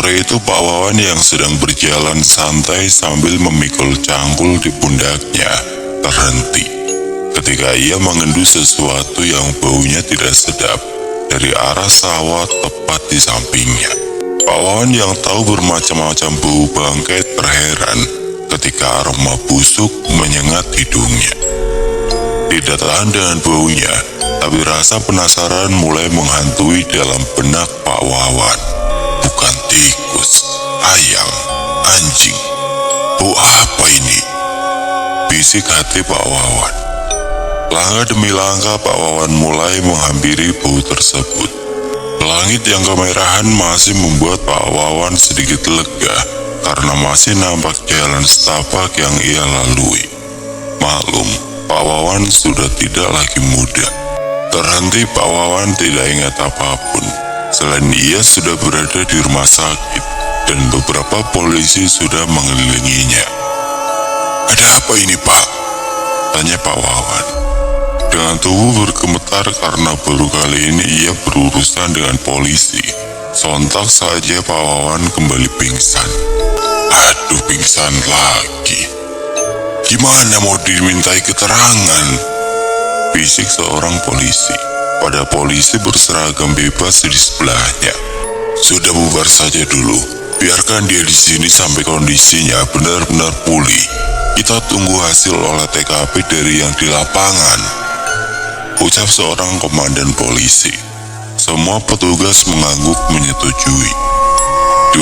Sore itu Pak Wawan yang sedang berjalan santai sambil memikul cangkul di pundaknya terhenti ketika ia mengendus sesuatu yang baunya tidak sedap dari arah sawah tepat di sampingnya. Pak Wawan yang tahu bermacam-macam bau bangkai terheran ketika aroma busuk menyengat hidungnya. Tidak tahan dengan baunya, tapi rasa penasaran mulai menghantui dalam benak Pak Wawan. Bukan tikus, ayam, anjing. Bau apa ini? Bisik hati Pak Wawan. Langkah demi langkah Pak Wawan mulai menghampiri bau tersebut. Langit yang kemerahan masih membuat Pak Wawan sedikit lega karena masih nampak jalan setapak yang ia lalui. Maklum, Pak Wawan sudah tidak lagi muda. Terhenti Pak Wawan tidak ingat apapun. Selain ia sudah berada di rumah sakit dan beberapa polisi sudah mengelilinginya. Ada apa ini Pak? Tanya Pak Wawan. Dengan tubuh bergemetar karena baru kali ini ia berurusan dengan polisi. Sontak saja Pak Wawan kembali pingsan. Aduh, pingsan lagi. Gimana mau dimintai keterangan? Bisik seorang polisi pada polisi berseragam bebas di sebelahnya. Sudah bubar saja dulu. Biarkan dia di sini sampai kondisinya benar-benar pulih. Kita tunggu hasil olah TKP dari yang di lapangan, ucap seorang komandan polisi. Semua petugas mengangguk menyetujui.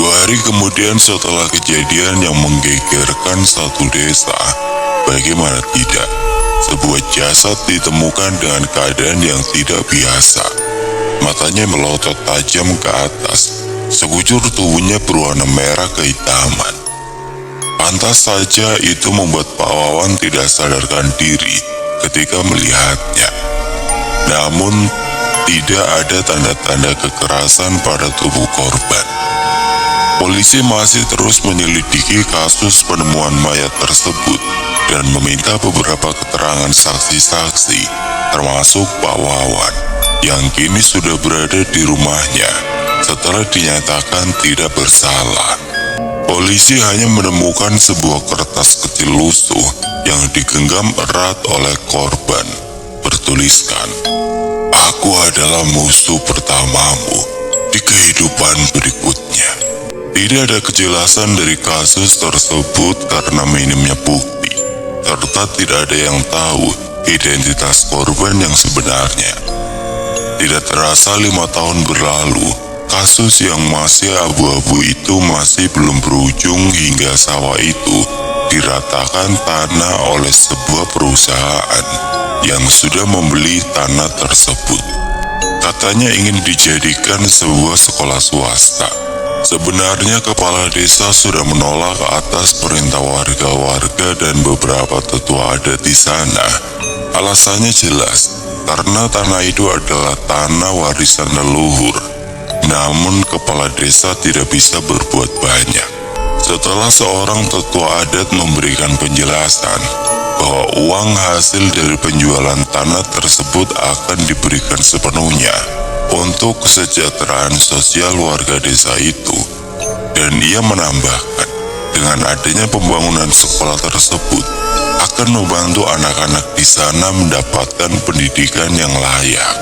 2 hari kemudian setelah kejadian yang menggegerkan satu desa, bagaimana tidak, sebuah jasad ditemukan dengan keadaan yang tidak biasa. Matanya melotot tajam ke atas, sekujur tubuhnya berwarna merah kehitaman. Pantas saja itu membuat Pak Wawan tidak sadarkan diri ketika melihatnya. Namun, tidak ada tanda-tanda kekerasan pada tubuh korban. Polisi masih terus menyelidiki kasus penemuan mayat tersebut dan meminta beberapa keterangan saksi-saksi, termasuk Pak Wawan, yang kini sudah berada di rumahnya setelah dinyatakan tidak bersalah. Polisi hanya menemukan sebuah kertas kecil lusuh yang digenggam erat oleh korban, bertuliskan, "Aku adalah musuh pertamamu di kehidupan berikutnya." Tidak ada kejelasan dari kasus tersebut karena minimnya bukti, serta tidak ada yang tahu identitas korban yang sebenarnya. Tidak terasa 5 tahun berlalu, kasus yang masih abu-abu itu masih belum berujung hingga sawah itu diratakan tanah oleh sebuah perusahaan yang sudah membeli tanah tersebut. Katanya ingin dijadikan sebuah sekolah swasta. Sebenarnya kepala desa sudah menolak atas perintah warga-warga dan beberapa tetua adat di sana. Alasannya jelas, karena tanah itu adalah tanah warisan leluhur. Namun kepala desa tidak bisa berbuat banyak. Setelah seorang tetua adat memberikan penjelasan bahwa uang hasil dari penjualan tanah tersebut akan diberikan sepenuhnya untuk kesejahteraan sosial warga desa itu, dan ia menambahkan dengan adanya pembangunan sekolah tersebut akan membantu anak-anak di sana mendapatkan pendidikan yang layak.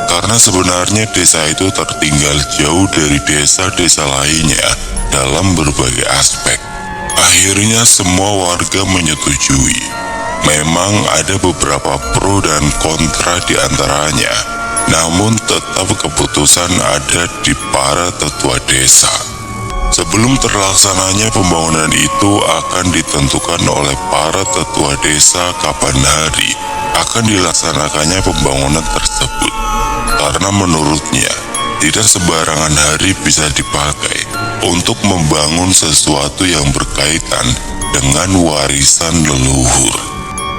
Karena sebenarnya desa itu tertinggal jauh dari desa-desa lainnya dalam berbagai aspek. Akhirnya semua warga menyetujui. Memang ada beberapa pro dan kontra di antaranya, namun tetap keputusan ada di para tetua desa. Sebelum terlaksananya pembangunan itu akan ditentukan oleh para tetua desa kapan hari akan dilaksanakannya pembangunan tersebut. Karena menurutnya, tidak sembarangan hari bisa dipakai untuk membangun sesuatu yang berkaitan dengan warisan leluhur.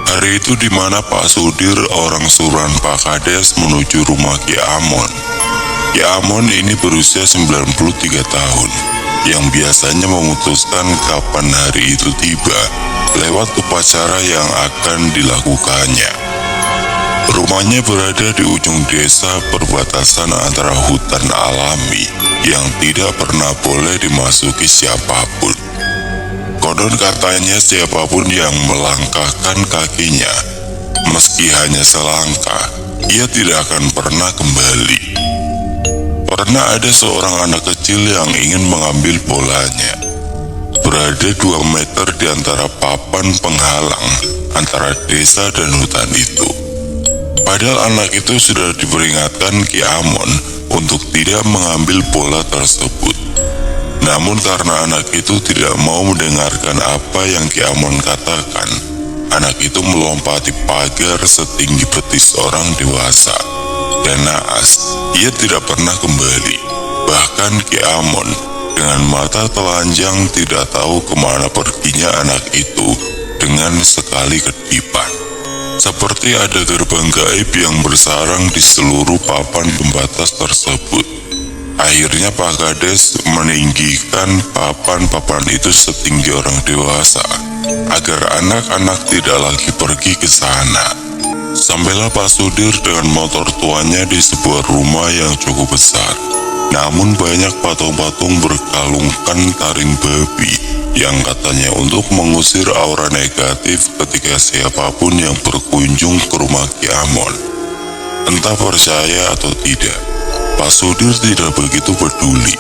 Hari itu di mana Pak Sudir, orang suruhan Pak Kades, menuju rumah Ki Amon. Ki Amon ini berusia 93 tahun, yang biasanya memutuskan kapan hari itu tiba lewat upacara yang akan dilakukannya. Rumahnya berada di ujung desa perbatasan antara hutan alami yang tidak pernah boleh dimasuki siapapun. Konon katanya siapapun yang melangkahkan kakinya, meski hanya selangkah, ia tidak akan pernah kembali. Pernah ada seorang anak kecil yang ingin mengambil bolanya. Berada 2 meter di antara papan penghalang antara desa dan hutan itu. Padahal anak itu sudah diperingatkan Ki Amon untuk tidak mengambil bola tersebut. Namun karena anak itu tidak mau mendengarkan apa yang Ki Amon katakan, anak itu melompati pagar setinggi betis orang dewasa. Dan naas, ia tidak pernah kembali. Bahkan Ki Amon dengan mata telanjang tidak tahu kemana perginya anak itu dengan sekali kedipan. Seperti ada gerbang gaib yang bersarang di seluruh papan pembatas tersebut. Akhirnya Pak Kades meninggikan papan-papan itu setinggi orang dewasa, agar anak-anak tidak lagi pergi ke sana. Sampailah Pak Sudir dengan motor tuanya di sebuah rumah yang cukup besar. Namun banyak patung-patung berkalungkan taring babi yang katanya untuk mengusir aura negatif ketika siapapun yang berkunjung ke rumah Ki Amon. Entah percaya atau tidak, Pak Sudir tidak begitu peduli.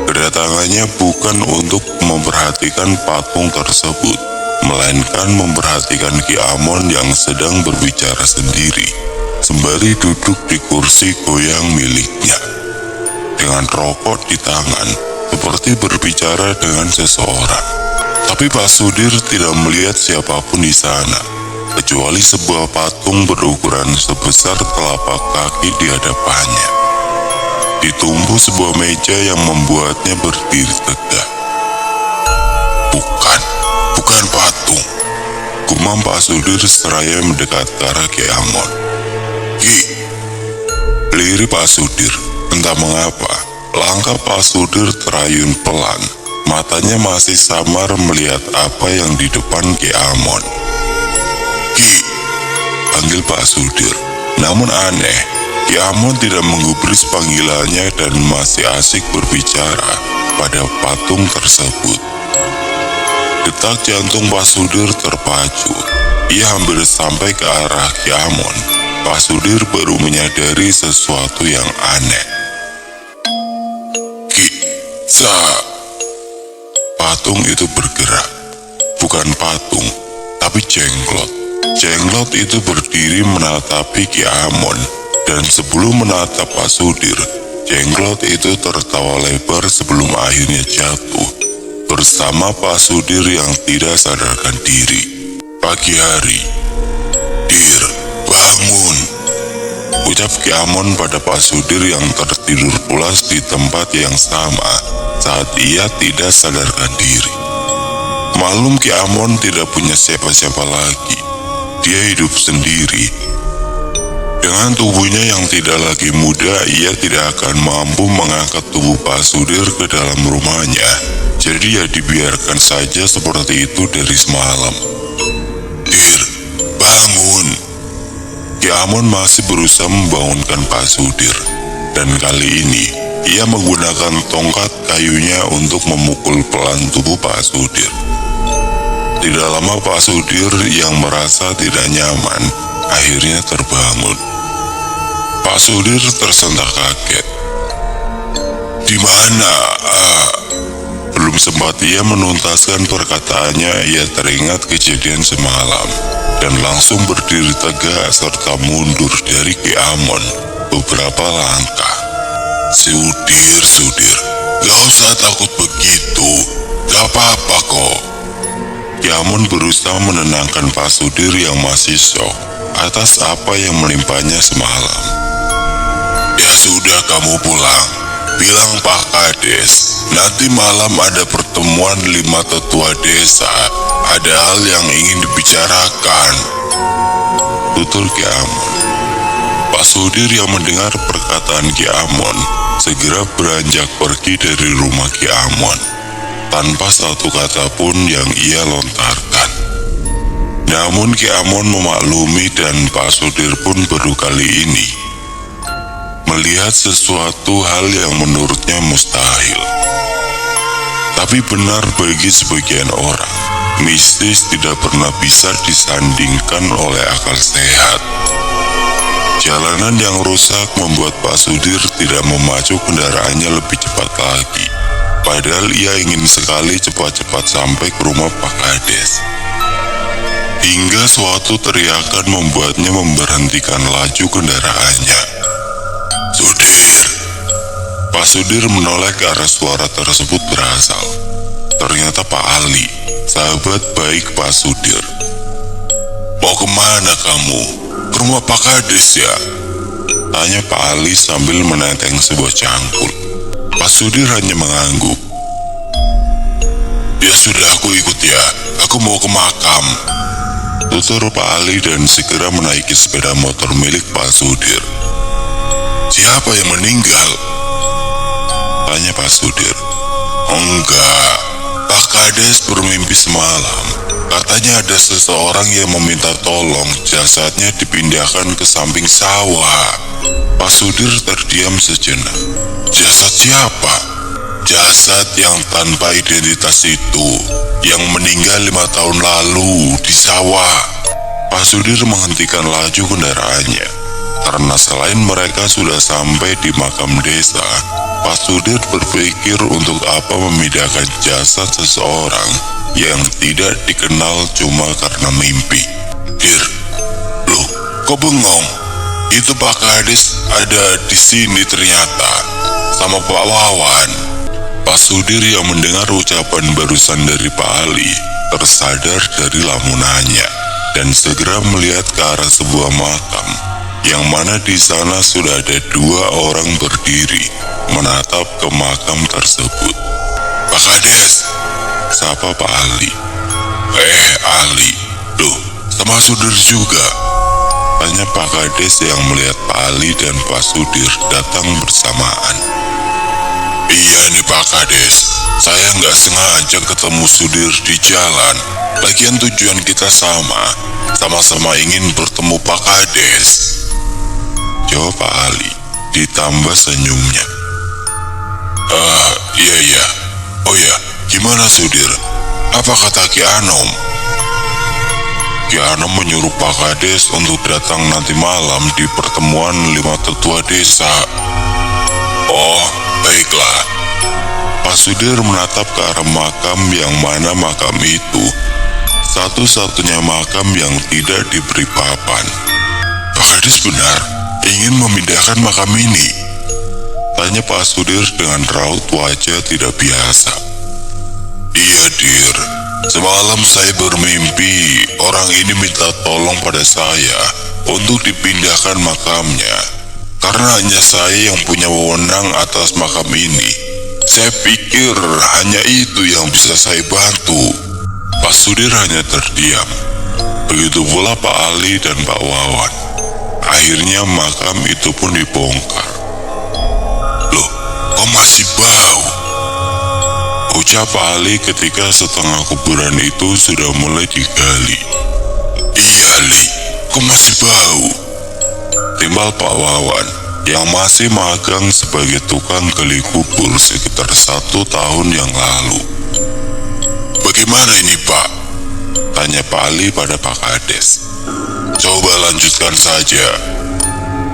Kedatangannya bukan untuk memperhatikan patung tersebut, melainkan memperhatikan Ki Amon yang sedang berbicara sendiri, sembari duduk di kursi goyang miliknya. Dengan rokok di tangan, seperti berbicara dengan seseorang. Tapi Pak Sudir tidak melihat siapapun di sana, kecuali sebuah patung berukuran sebesar telapak kaki di hadapannya. Ditumpu sebuah meja yang membuatnya berdiri tegak. Bukan patung, gumam Pak Sudir seraya mendekat ke arah Ki Amon. Ki, lirik Pak Sudir. Entah mengapa, langkah Pak Sudir terayun pelan. Matanya masih samar melihat apa yang di depan Ki Amon. Ki, panggil Pak Sudir. Namun aneh, Ki Amon tidak menggubris panggilannya dan masih asik berbicara pada patung tersebut. Detak jantung Pak Sudir terpacu. Ia hampir sampai ke arah Ki Amon. Pak Sudir baru menyadari sesuatu yang aneh. Patung itu bergerak. Bukan patung, tapi jenglot. Jenglot itu berdiri menatapi Ki Amon, dan sebelum menatap Pak Sudir, jenglot itu tertawa lebar sebelum akhirnya jatuh, bersama Pak Sudir yang tidak sadarkan diri. Pagi hari. Dir, bangun, ucap Ki Amon pada Pak Sudir yang tertidur pulas di tempat yang sama saat ia tidak sadarkan diri. Maklum Ki Amon tidak punya siapa-siapa lagi. Dia hidup sendiri. Dengan tubuhnya yang tidak lagi muda, ia tidak akan mampu mengangkat tubuh Pak Sudir ke dalam rumahnya. Jadi ya dibiarkan saja seperti itu dari semalam. Dir, bangun. Ki Amon masih berusaha membangunkan Pak Sudir. Dan kali ini, ia menggunakan tongkat kayunya untuk memukul pelan tubuh Pak Sudir. Tidak lama Pak Sudir yang merasa tidak nyaman, akhirnya terbangun. Pak Sudir tersentak kaget. Di mana? Belum sempat ia menuntaskan perkataannya, ia teringat kejadian semalam dan langsung berdiri tegak serta mundur dari Ki Amon beberapa langkah. Sudir, gak usah takut begitu, gak apa-apa kok. Ki Amon berusaha menenangkan Pak Sudir yang masih syok atas apa yang melimpahnya semalam. Ya sudah, kamu pulang. Bilang Pak Kades, nanti malam ada pertemuan 5 tetua desa. Ada hal yang ingin dibicarakan, tutur Ki Amon. Pak Sudir yang mendengar perkataan Ki Amon segera beranjak pergi dari rumah Ki Amon tanpa satu kata pun yang ia lontarkan. Namun Ki Amon memaklumi dan Pak Sudir pun baru kali ini melihat sesuatu hal yang menurutnya mustahil. Tapi benar bagi sebagian orang, mistis tidak pernah bisa disandingkan oleh akal sehat. Jalanan yang rusak membuat Pak Sudir tidak memacu kendaraannya lebih cepat lagi. Padahal ia ingin sekali cepat-cepat sampai ke rumah Pak Kades. Hingga suatu teriakan membuatnya memberhentikan laju kendaraannya. "Sudir!" Pak Sudir menoleh ke arah suara tersebut berasal. Ternyata Pak Ali, sahabat baik Pak Sudir. "Mau kemana kamu? Ke rumah Pak Kades ya?" tanya Pak Ali sambil menenteng sebuah cangkul. Pak Sudir hanya mengangguk. "Ya sudah, aku ikut ya. Aku mau ke makam," tutur Pak Ali dan segera menaiki sepeda motor milik Pak Sudir. "Siapa yang meninggal?" tanya Pak Sudir. "Enggak, Pak Kades bermimpi semalam. Katanya ada seseorang yang meminta tolong jasadnya dipindahkan ke samping sawah." Pak Sudir terdiam sejenak. "Jasad siapa?" "Jasad yang tanpa identitas itu, yang meninggal 5 tahun lalu di sawah." Pak Sudir menghentikan laju kendaraannya, karena selain mereka sudah sampai di makam desa, Pak Sudir berpikir untuk apa memindahkan jasad seseorang yang tidak dikenal cuma karena mimpi. "Dir, loh, kok bengong? Itu Pak Kades ada di sini ternyata, sama Pak Wawan." Pak Sudir yang mendengar ucapan barusan dari Pak Ali tersadar dari lamunannya dan segera melihat ke arah sebuah makam, yang mana di sana sudah ada 2 orang berdiri menatap ke makam tersebut. "Pak Kades," sapa Pak Ali. Ali, loh, sama Sudir juga?" tanya Pak Kades yang melihat Pak Ali dan Pak Sudir datang bersamaan. "Iya nih Pak Kades, saya nggak sengaja ketemu Sudir di jalan. Lagian tujuan kita sama-sama ingin bertemu Pak Kades," jawab Pak Ali, ditambah senyumnya. Iya. Oh ya, gimana Sudir? Apa kata Ki Anom?" "Ki Anom menyuruh Pak Kades untuk datang nanti malam di pertemuan 5 tetua desa." "Oh, baiklah." Pak Sudir menatap ke arah makam, yang mana makam itu satu-satunya makam yang tidak diberi papan. "Pak Kades benar ingin memindahkan makam ini?" tanya Pak Sudir dengan raut wajah tidak biasa. "Iya Dir, semalam saya bermimpi orang ini minta tolong pada saya untuk dipindahkan makamnya, karena hanya saya yang punya wewenang atas makam ini. Saya pikir hanya itu yang bisa saya bantu." Pak Sudir hanya terdiam. Begitu pula Pak Ali dan Pak Wawan. Akhirnya makam itu pun dibongkar. "Loh, kok masih bau?" ucap Pak Ali ketika setengah kuburan itu sudah mulai digali. "Iya Li, kok masih bau?" timbal Pak Wawan, yang masih magang sebagai tukang gali kubur sekitar 1 tahun yang lalu. "Bagaimana ini Pak?" tanya Pak Ali pada Pak Kades. "Coba lanjutkan saja."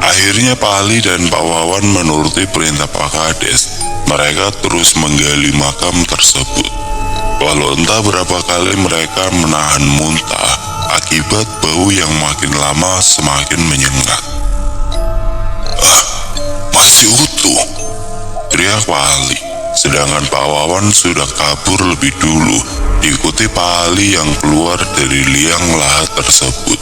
Akhirnya Pak Ali dan Pak Wawan menuruti perintah Pak Kades. Mereka terus menggali makam tersebut. Walau entah berapa kali mereka menahan muntah akibat bau yang makin lama semakin menyengat. "Masih utuh," teriak Pak Ali. Sedangkan Pak Wawan sudah kabur lebih dulu, diikuti Pak Ali yang keluar dari liang lahat tersebut.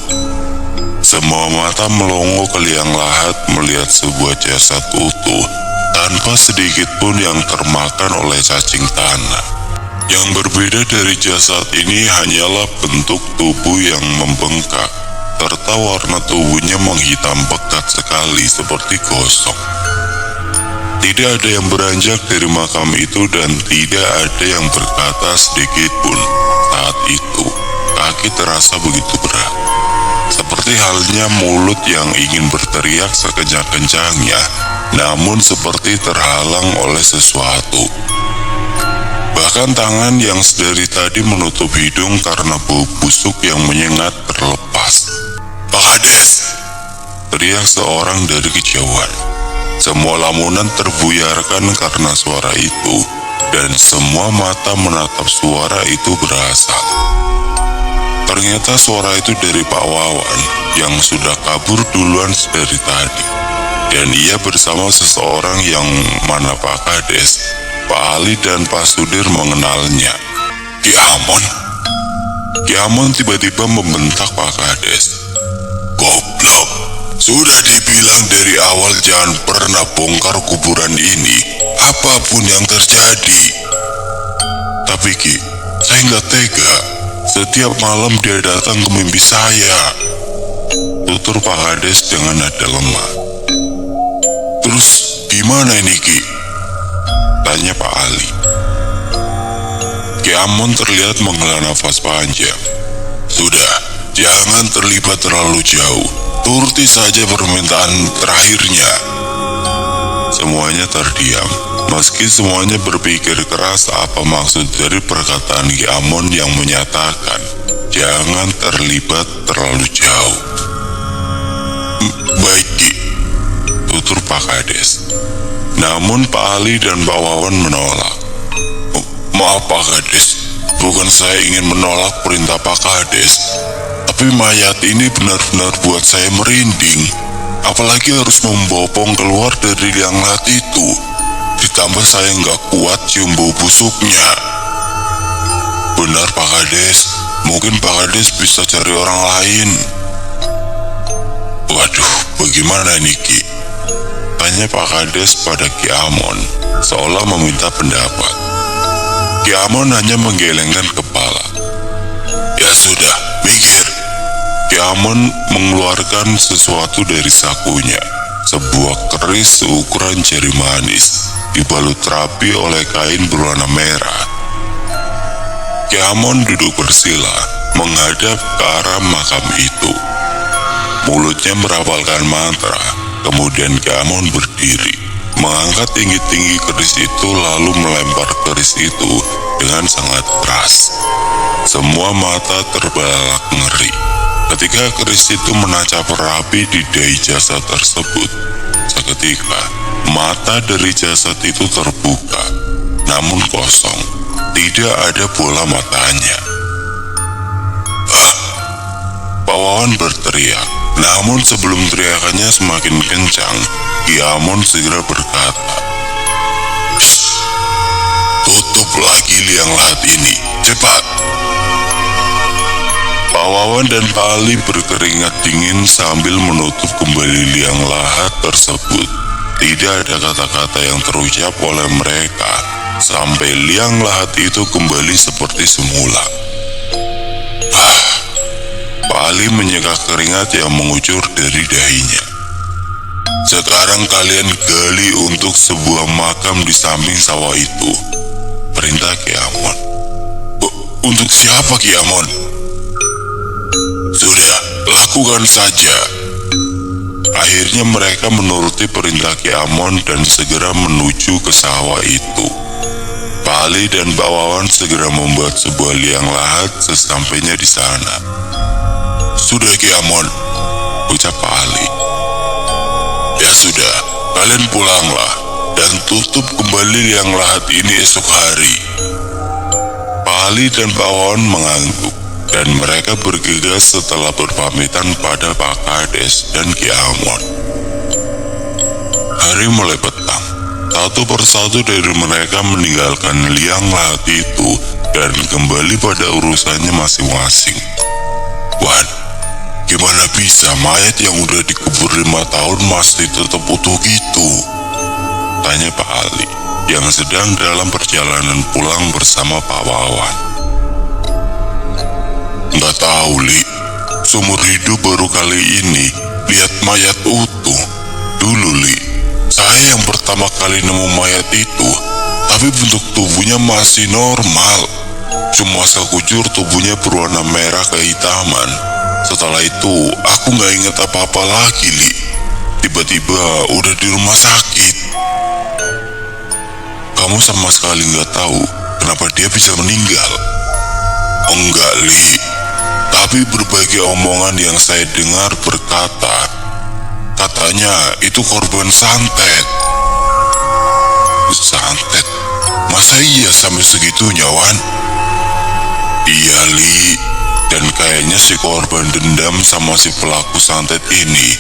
Semua mata melongo ke liang lahat melihat sebuah jasad utuh, tanpa sedikit pun yang termakan oleh cacing tanah. Yang berbeda dari jasad ini hanyalah bentuk tubuh yang membengkak, serta warna tubuhnya menghitam pekat sekali seperti gosong. Tidak ada yang beranjak dari makam itu dan tidak ada yang berkata sedikit pun saat itu. kaki terasa begitu berat. Seperti halnya mulut yang ingin berteriak sekencang-kencangnya, namun seperti terhalang oleh sesuatu. Bahkan tangan yang sedari tadi menutup hidung karena bau busuk yang menyengat terlepas. "Pak Kades!" teriak seorang dari kejauhan. Semua lamunan terbuyarkan karena suara itu, dan semua mata menatap suara itu berasal. Ternyata suara itu dari Pak Wawan yang sudah kabur duluan dari tadi. Dan ia bersama seseorang yang mana Pak Kades, Pak Ali dan Pak Sudir mengenalnya. "Ki Amon!" Ki Amon tiba-tiba membentak Pak Kades. "Goblok, sudah dibilang dari awal jangan pernah bongkar kuburan ini, apapun yang terjadi." "Tapi Ki, saya nggak tega. Setiap malam dia datang ke mimpi saya," tutur Pak Kades dengan nada lemah. "Terus gimana ini Ki?" tanya Pak Ali. Ki Amon terlihat menghela nafas panjang. "Sudah, jangan terlibat terlalu jauh. Turuti saja permintaan terakhirnya." Semuanya terdiam, meski semuanya berpikir keras apa maksud dari perkataan Ki Amon yang menyatakan jangan terlibat terlalu jauh. "Baik Ki," tutur Pak Kades. Namun Pak Ali dan Pak Wawan menolak. "Maaf Pak Kades, bukan saya ingin menolak perintah Pak Kades, tapi mayat ini benar-benar buat saya merinding. Apalagi harus membopong keluar dari liang lahat itu. Ditambah saya nggak kuat cium bau busuknya." "Benar Pak Kades, mungkin Pak Kades bisa cari orang lain." "Waduh, bagaimana nih Ki?" tanya Pak Kades pada Ki Amon, seolah meminta pendapat. Ki Amon hanya menggelengkan kepala. "Ya sudah, mikir." Ki Amon mengeluarkan sesuatu dari sakunya, sebuah keris seukuran jari manis, dibalut rapi oleh kain berwarna merah. Ki Amon duduk bersila, menghadap ke arah makam itu. Mulutnya merapalkan mantra. Kemudian Ki Amon berdiri, mengangkat tinggi-tinggi keris itu lalu melempar keris itu dengan sangat keras. Semua mata terbelalak ngeri ketika keris itu menancap rapi di dahi jasad tersebut. Seketika, mata dari jasad itu terbuka, namun kosong. Tidak ada bola matanya. "Ah!" Pak Wawan berteriak. Namun sebelum teriakannya semakin kencang, Ki Amon segera berkata, "Shh, tutup lagi liang lahat ini, cepat." Pak Wawan dan Pak Ali berkeringat dingin sambil menutup kembali liang lahat tersebut. Tidak ada kata-kata yang terucap oleh mereka sampai liang lahat itu kembali seperti semula. Pak Ali menyeka keringat yang mengucur dari dahinya. "Sekarang kalian gali untuk sebuah makam di samping sawah itu," perintah Ki Amon. "Untuk siapa Ki Amon?" "Sudah, lakukan saja." Akhirnya mereka menuruti perintah Ki Amon dan segera menuju ke sawah itu. Pak Ali dan Pak Wawan segera membuat sebuah liang lahat sesampainya di sana. "Sudah Ki Amon," ucap Pak Ali. "Ya sudah, kalian pulanglah dan tutup kembali liang lahat ini esok hari." Pak Ali dan Pak Wawan mengangguk dan mereka bergegas setelah berpamitan pada Pak Kades dan Ki Amon. Hari mulai petang. Satu persatu dari mereka meninggalkan liang lahat itu dan kembali pada urusannya masing-masing. "Wan, gimana bisa mayat yang udah dikubur 5 tahun masih tetap utuh gitu?" tanya Pak Ali yang sedang dalam perjalanan pulang bersama Pak Wawan. "Nggak tahu Li, seumur hidup baru kali ini lihat mayat utuh. Dulu Li, saya yang pertama kali nemu mayat itu, tapi bentuk tubuhnya masih normal. Cuma sekujur tubuhnya berwarna merah kehitaman. Setelah itu, aku gak ingat apa-apa lagi, Li. Tiba-tiba udah di rumah sakit. Kamu sama sekali gak tahu kenapa dia bisa meninggal? Enggak, Li. Tapi berbagai omongan yang saya dengar berkata, katanya itu korban santet. Santet? Masa iya sampai segitunya, Wan? Iya, Li. Dan kayaknya si korban dendam sama si pelaku santet ini.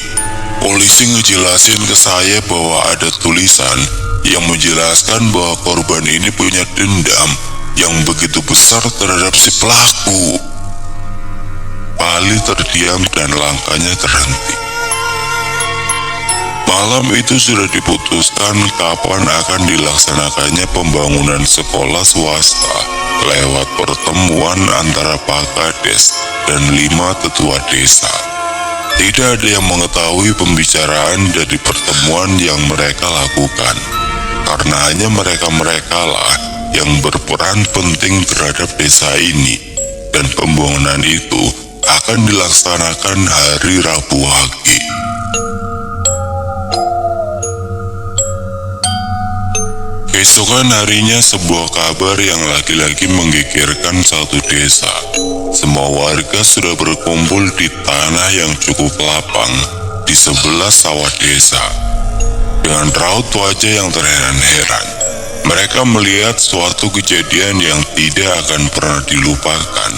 Polisi ngejelasin ke saya bahwa ada tulisan yang menjelaskan bahwa korban ini punya dendam yang begitu besar terhadap si pelaku. Ali terdiam dan langkahnya terhenti. Malam itu sudah diputuskan kapan akan dilaksanakannya pembangunan sekolah swasta lewat pertemuan antara Pak Kades dan 5 tetua desa. Tidak ada yang mengetahui pembicaraan dari pertemuan yang mereka lakukan, karena hanya mereka-mereka lah yang berperan penting terhadap desa ini, dan pembangunan itu akan dilaksanakan hari Rabu Wage. Keesokan harinya sebuah kabar yang lagi-lagi menggegerkan satu desa. Semua warga sudah berkumpul di tanah yang cukup lapang di sebelah sawah desa. Dengan raut wajah yang terheran-heran, mereka melihat suatu kejadian yang tidak akan pernah dilupakan,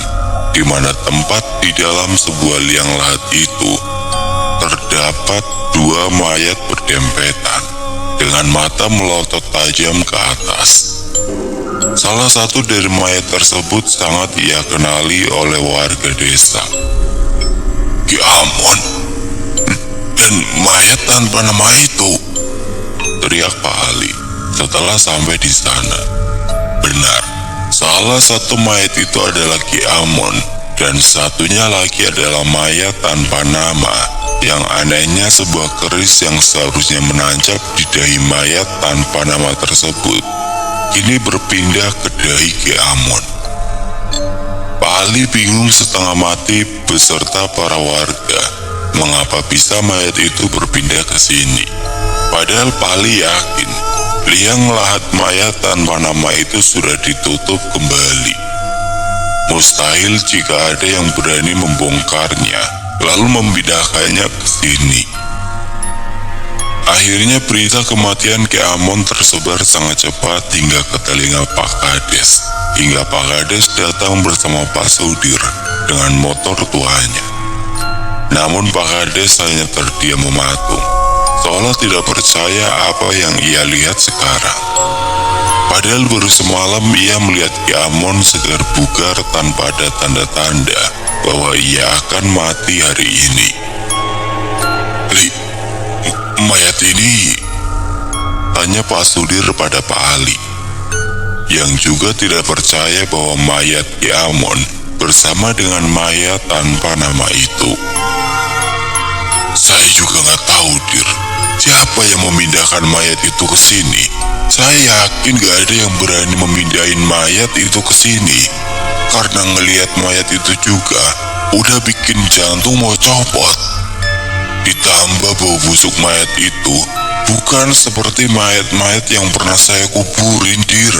di mana tempat di dalam sebuah liang lahat itu terdapat 2 mayat berdempetan dengan mata melotot tajam ke atas. Salah satu dari mayat tersebut sangat ia kenali oleh warga desa. Ki Amon, dan mayat tanpa nama itu, teriak Pak Ali setelah sampai di sana. Benar, salah satu mayat itu adalah Ki Amon, dan satunya lagi adalah mayat tanpa nama. Yang anehnya sebuah keris yang seharusnya menancap di dahi mayat tanpa nama tersebut kini berpindah ke dahi Ki Amon. Pak Ali bingung setengah mati beserta para warga mengapa bisa mayat itu berpindah ke sini. Padahal Pak Ali yakin liang lahat mayat tanpa nama itu sudah ditutup kembali. Mustahil jika ada yang berani membongkarnya lalu memindahkannya ke sini. Akhirnya berita kematian Ki Amon tersebar sangat cepat hingga ke telinga Pak Kades. Hingga Pak Kades datang bersama Pak Sudir dengan motor tuanya. Namun Pak Kades hanya terdiam mematung, seolah tidak percaya apa yang ia lihat sekarang. Padahal baru semalam ia melihat Ki Amon segar bugar tanpa ada tanda-tanda bahwa ia akan mati hari ini. Li, mayat ini? Tanya Pak Sudir pada Pak Ali, yang juga tidak percaya bahwa mayat Ki Amon bersama dengan mayat tanpa nama itu. Saya juga nggak tahu, Dir. Siapa yang memindahkan mayat itu ke sini? Saya yakin gak ada yang berani memindahin mayat itu ke sini. Karena ngelihat mayat itu juga udah bikin jantung mau copot. Ditambah bau busuk mayat itu bukan seperti mayat-mayat yang pernah saya kuburin, Dir.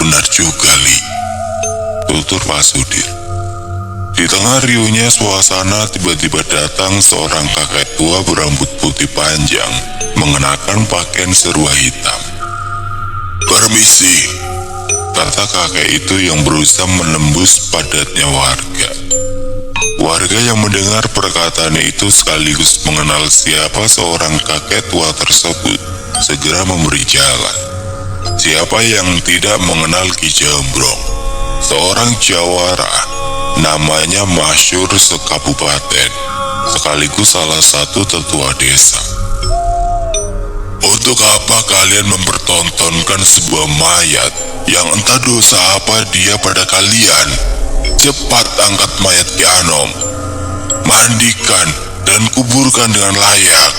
Benar juga, Li, tutur Pak Sudir. Di tengah riuhnya suasana tiba-tiba datang seorang kakek tua berambut putih panjang mengenakan pakaian serba hitam. Permisi, kata kakek itu yang berusaha menembus padatnya warga. Warga yang mendengar perkataan itu sekaligus mengenal siapa seorang kakek tua tersebut segera memberi jalan. Siapa yang tidak mengenal Ki Jambrong, seorang jawara, namanya masyhur sekabupaten, sekaligus salah satu tetua desa. Untuk apa kalian mempertontonkan sebuah mayat yang entah dosa apa dia pada kalian? Cepat angkat mayat Ki Anom, mandikan dan kuburkan dengan layak,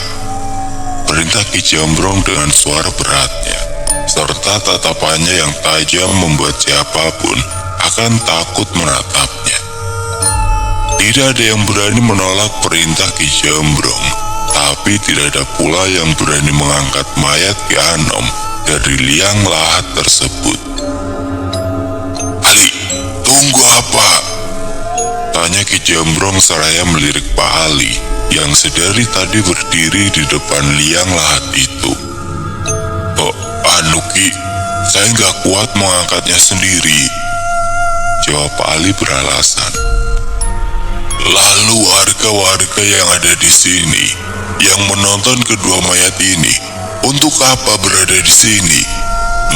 perintah Ki Jambrong dengan suara beratnya. serta tatapannya yang tajam membuat siapapun akan takut menatapnya. Tidak ada yang berani menolak perintah Ki Jambrong, tapi tidak ada pula yang berani mengangkat mayat Ki Anom dari liang lahat tersebut. "Ali, tunggu apa?" tanya Ki Jambrong seraya melirik Pak Ali yang sedari tadi berdiri di depan liang lahat itu. "Oh, anu Ki, saya nggak kuat mengangkatnya sendiri," jawab Pak Ali beralasan. "Lalu warga-warga yang ada di sini, yang menonton kedua mayat ini, untuk apa berada di sini?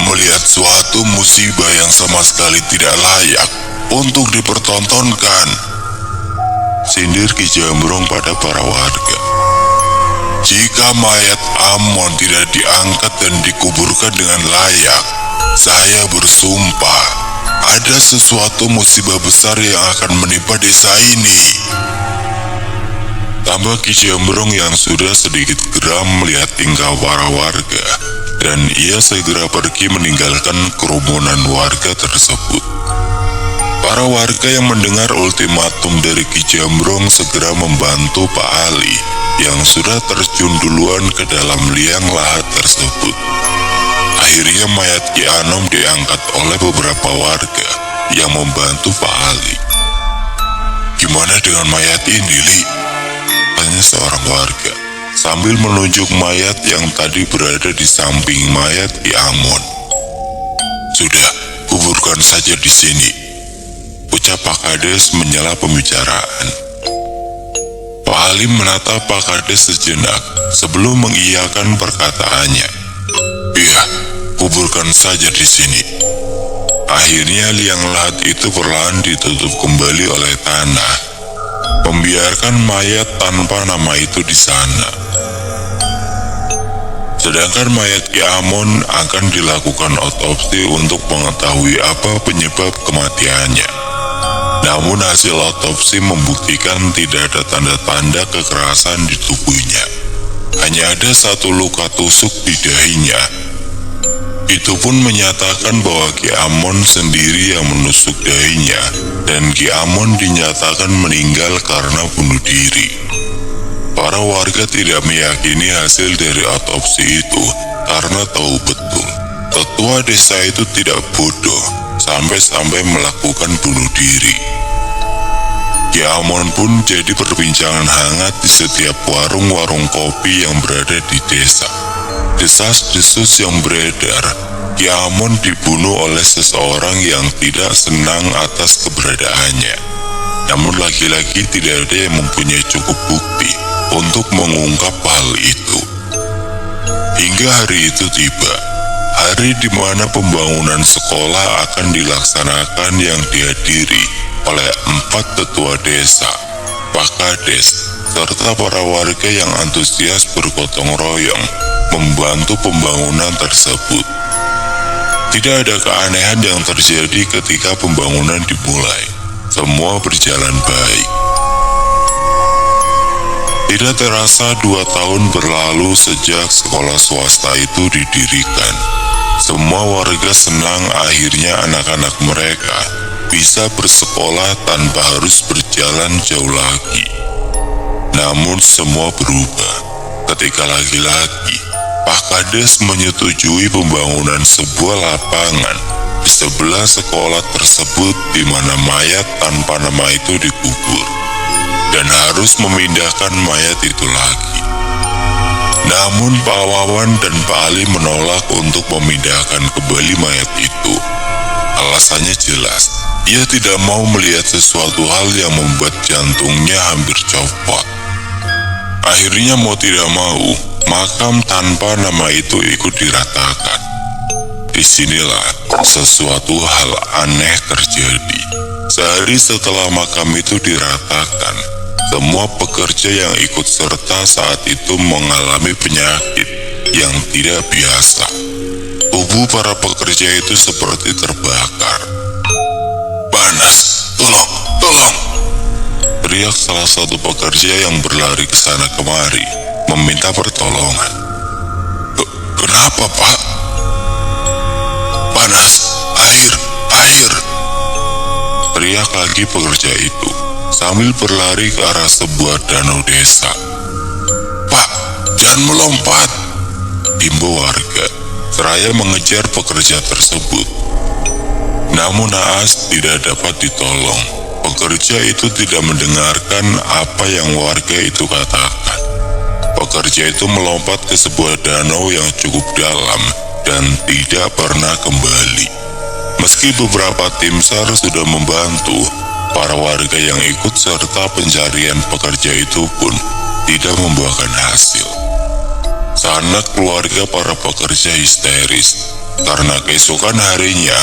Melihat suatu musibah yang sama sekali tidak layak untuk dipertontonkan," sindir Ki Jambrong pada para warga. "Jika mayat Amon tidak diangkat dan dikuburkan dengan layak, saya bersumpah ada sesuatu musibah besar yang akan menimpa desa ini," tambah Ki Jambrong yang sudah sedikit geram melihat tingkah para warga, dan ia segera pergi meninggalkan kerumunan warga tersebut. Para warga yang mendengar ultimatum dari Ki Jambrong segera membantu Pak Ali yang sudah terjun duluan ke dalam liang lahat tersebut. Akhirnya mayat Ki Anom diangkat oleh beberapa warga yang membantu Pak Ali. "Gimana dengan mayat ini, Li?" tanya seorang warga sambil menunjuk mayat yang tadi berada di samping mayat Ki Amon. "Sudah, kuburkan saja di sini," ucap Pak Kades menyela pembicaraan. Pak Ali menatap Pak Kades sejenak sebelum mengiyakan perkataannya. "Iya, kuburkan saja di sini." Akhirnya liang lahat itu perlahan ditutup kembali oleh tanah, membiarkan mayat tanpa nama itu di sana. Sedangkan mayat Ki Amon akan dilakukan otopsi untuk mengetahui apa penyebab kematiannya. Namun hasil otopsi membuktikan tidak ada tanda-tanda kekerasan di tubuhnya. Hanya ada satu luka tusuk di dahinya. Itu pun menyatakan bahwa Ki Amon sendiri yang menusuk dahinya, dan Ki Amon dinyatakan meninggal karena bunuh diri. Para warga tidak meyakini hasil dari otopsi itu karena tahu betul tetua desa itu tidak bodoh sampai-sampai melakukan bunuh diri. Ki Amon pun jadi perbincangan hangat di setiap warung-warung kopi yang berada di desa. Desas-desus yang beredar, Ki Amon dibunuh oleh seseorang yang tidak senang atas keberadaannya. Namun lagi-lagi tidak ada yang mempunyai cukup bukti untuk mengungkap hal itu. Hingga hari itu tiba, hari di mana pembangunan sekolah akan dilaksanakan yang dihadiri oleh 4 tetua desa, Pak Kades, serta para warga yang antusias bergotong royong membantu pembangunan tersebut. Tidak ada keanehan yang terjadi ketika pembangunan dimulai. Semua berjalan baik. Tidak terasa 2 tahun berlalu sejak sekolah swasta itu didirikan. Semua warga senang akhirnya anak-anak mereka bisa bersekolah tanpa harus berjalan jauh lagi. Namun semua berubah ketika lagi-lagi Pak Kades menyetujui pembangunan sebuah lapangan di sebelah sekolah tersebut di mana mayat tanpa nama itu dikubur, dan harus memindahkan mayat itu lagi. Namun Pak Wawan dan Pak Ali menolak untuk memindahkan kembali mayat itu. Alasannya jelas, ia tidak mau melihat sesuatu hal yang membuat jantungnya hampir copot. Akhirnya mau tidak mau, makam tanpa nama itu ikut diratakan. Disinilah sesuatu hal aneh terjadi. Sehari setelah makam itu diratakan, semua pekerja yang ikut serta saat itu mengalami penyakit yang tidak biasa. Tubuh para pekerja itu seperti terbakar. "Panas, tolong!" teriak salah satu pekerja yang berlari ke sana kemari, meminta pertolongan. Kenapa, Pak?" panas, air, air. Teriak lagi pekerja itu sambil berlari ke arah sebuah danau desa. Pak, jangan melompat, himbau warga seraya mengejar pekerja tersebut. Namun naas tidak dapat ditolong. Pekerja itu tidak mendengarkan apa yang warga itu katakan. Pekerja itu melompat ke sebuah danau yang cukup dalam dan tidak pernah kembali. Meski beberapa tim SAR sudah membantu, para warga yang ikut serta pencarian pekerja itu pun tidak membuahkan hasil. Sanak keluarga para pekerja histeris karena keesokan harinya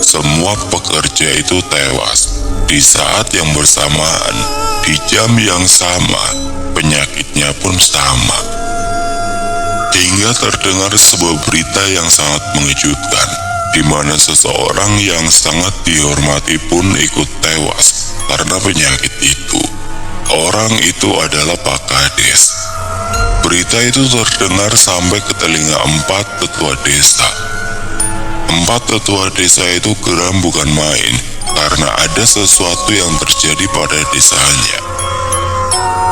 semua pekerja itu tewas di saat yang bersamaan, di jam yang sama, penyakitnya pun sama. Hingga terdengar sebuah berita yang sangat mengejutkan, di mana seseorang yang sangat dihormati pun ikut tewas karena penyakit itu. Orang itu adalah Pak Kades. Berita itu terdengar sampai ke telinga 4 tetua desa. 4 tetua desa itu geram bukan main karena ada sesuatu yang terjadi pada desanya.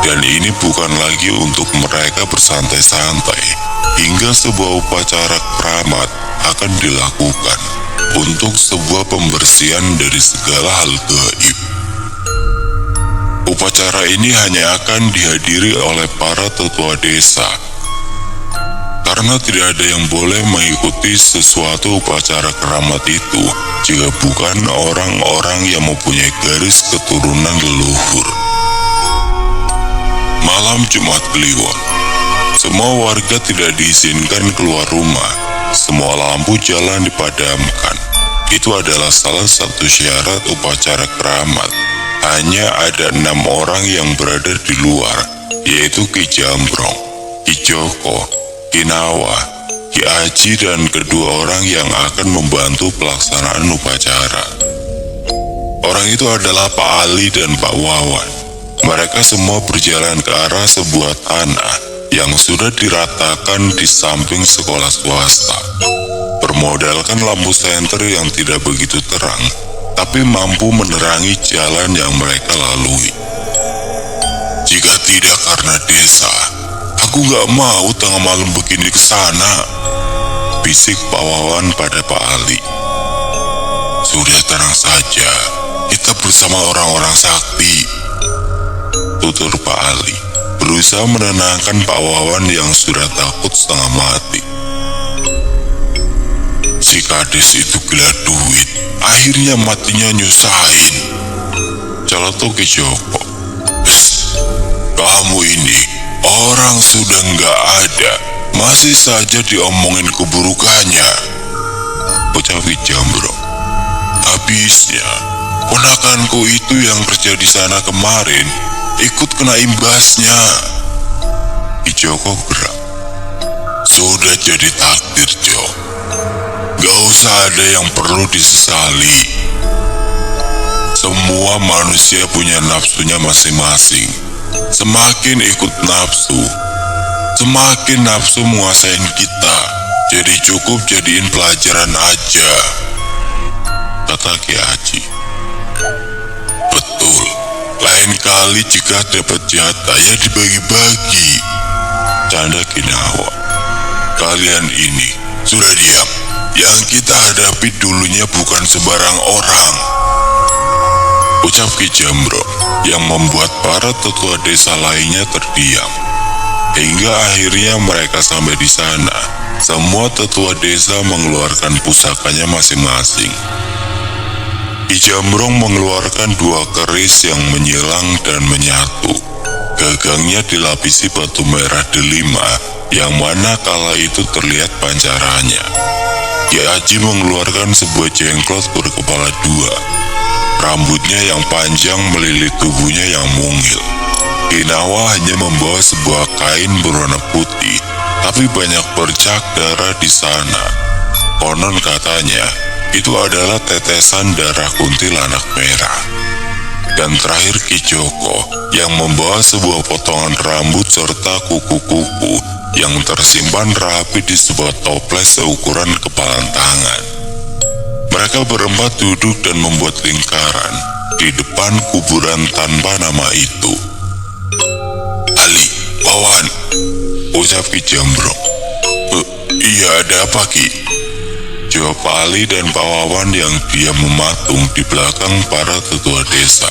Dan ini bukan lagi untuk mereka bersantai-santai, hingga sebuah upacara keramat akan dilakukan untuk sebuah pembersihan dari segala hal gaib. Upacara ini hanya akan dihadiri oleh para tetua desa, karena tidak ada yang boleh mengikuti sesuatu upacara keramat itu jika bukan orang-orang yang mempunyai garis keturunan leluhur. Malam Jumat Kliwon, semua warga tidak diizinkan keluar rumah. Semua lampu jalan dipadamkan. Itu adalah salah satu syarat upacara keramat. Hanya ada 6 orang yang berada di luar, yaitu Ki Jambrong, Ki Joko, Ki Nawa, Ki Aji, dan kedua orang yang akan membantu pelaksanaan upacara. Orang itu adalah Pak Ali dan Pak Wawan. Mereka semua berjalan ke arah sebuah tanah yang sudah diratakan di samping sekolah swasta. Bermodalkan lampu senter yang tidak begitu terang, tapi mampu menerangi jalan yang mereka lalui. Jika tidak karena desa, aku gak mau tengah malam begini ke sana, bisik Pak Wawan pada Pak Ali. Sudah tenang saja, kita bersama orang-orang sakti, tutur Pak Ali, berusaha menenangkan Pak Wawan yang sudah takut setengah mati. Si Kades itu gila duit, akhirnya matinya nyusahin, celetuk Ki Joko. Kamu ini orang sudah nggak ada, masih saja diomongin keburukannya, ucap Ki Jambrong. Habisnya ponakanku itu yang kerja di sana kemarin ikut kena imbasnya. Ki Joko geram. Sudah jadi takdir, Jo. Gak usah ada yang perlu disesali. Semua manusia punya nafsunya masing-masing. Semakin ikut nafsu, semakin nafsu menguasain kita. Jadi cukup jadiin pelajaran aja, kata Ki Aji. Betul, lain kali jika dapat jatah ya dibagi-bagi, canda Ki Nawa. Kalian ini sudah diam. Yang kita hadapi dulunya bukan sembarang orang, ucap Ki Jambrong, yang membuat para tetua desa lainnya terdiam. Hingga akhirnya mereka sampai di sana. Semua tetua desa mengeluarkan pusakanya masing-masing. Ki Jambrong mengeluarkan 2 keris yang menyilang dan menyatu. Gagangnya dilapisi batu merah delima, yang mana kala itu terlihat pancarannya. Ki Aji mengeluarkan sebuah jenggot berkepala 2. Rambutnya yang panjang melilit tubuhnya yang mungil. Ki Nawa hanya membawa sebuah kain berwarna putih, tapi banyak bercak darah di sana. Konon katanya, itu adalah tetesan darah kuntilanak merah. Dan terakhir Ki Joko, yang membawa sebuah potongan rambut serta kuku-kuku yang tersimpan rapi di sebuah toples seukuran kepalan tangan. Mereka berempat duduk dan membuat lingkaran di depan kuburan tanpa nama itu. "Ali, Wawan," ucap Ki Jambrong. Iya, ada apa, Ki?" jawab Pak Ali dan Pak Wawan yang diam mematung di belakang para tetua desa.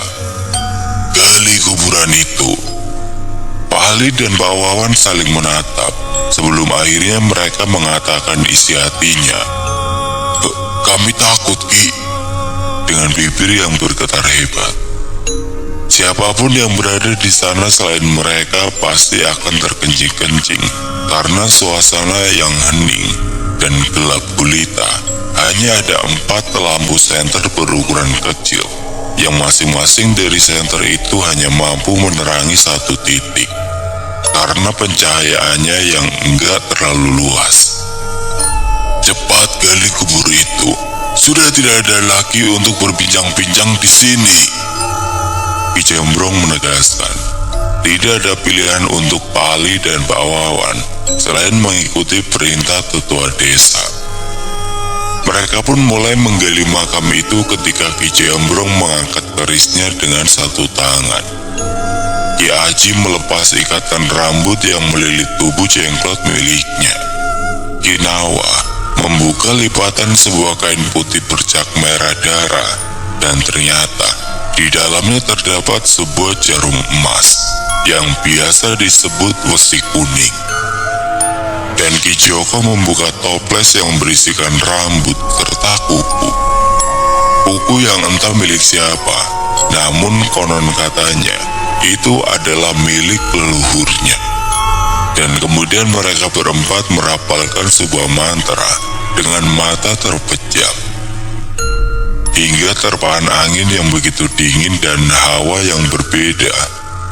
"Gali kuburan itu." Pak Ali dan Pak Wawan saling menatap sebelum akhirnya mereka mengatakan isi hatinya. "Kami takut, Ki," dengan bibir yang bergetar hebat. Siapapun yang berada di sana selain mereka pasti akan terkencing-kencing karena suasana yang hening dan gelap gulita. Hanya ada 4 lampu senter berukuran kecil yang masing-masing dari senter itu hanya mampu menerangi satu titik karena pencahayaannya yang enggak terlalu luas. "Cepat gali kubur itu. Sudah tidak ada lagi untuk berbincang-bincang di sini," Ki Jambrong menegaskan. Tidak ada pilihan untuk Pak Ali dan Pak Wawan selain mengikuti perintah tetua desa. Mereka pun mulai menggali makam itu ketika Ki Jambrong mengangkat kerisnya dengan satu tangan. Ki Aji melepas ikatan rambut yang melilit tubuh Jenglot miliknya. Ki Nawa membuka lipatan sebuah kain putih bercak merah darah dan ternyata di dalamnya terdapat sebuah jarum emas yang biasa disebut wesi kuning. Dan Ki Joko membuka toples yang berisikan rambut serta kuku. Kuku yang entah milik siapa, namun konon katanya itu adalah milik leluhurnya. Dan kemudian mereka berempat merapalkan sebuah mantra dengan mata terpejam. Hingga terpaan angin yang begitu dingin dan hawa yang berbeda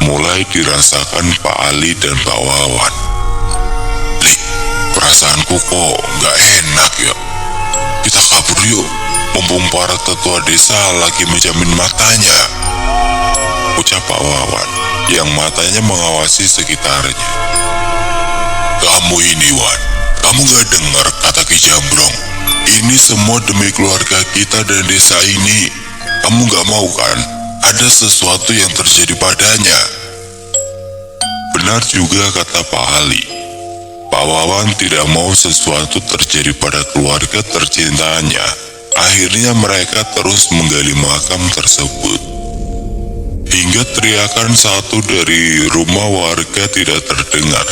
mulai dirasakan Pak Ali dan Pak Wawan. "Li, perasaanku kok nggak enak ya. Kita kabur yuk, mumpung para tetua desa lagi menjamin matanya," ucap Pak Wawan yang matanya mengawasi sekitarnya. "Kamu ini, Wan, kamu nggak dengar kata Ki Jambrong? Ini semua demi keluarga kita dan desa ini. Kamu gak mau kan ada sesuatu yang terjadi padanya?" Benar juga kata Pak Ali. Pak Wawan tidak mau sesuatu terjadi pada keluarga tercintanya. Akhirnya mereka terus menggali makam tersebut. Hingga teriakan satu dari rumah warga tidak terdengar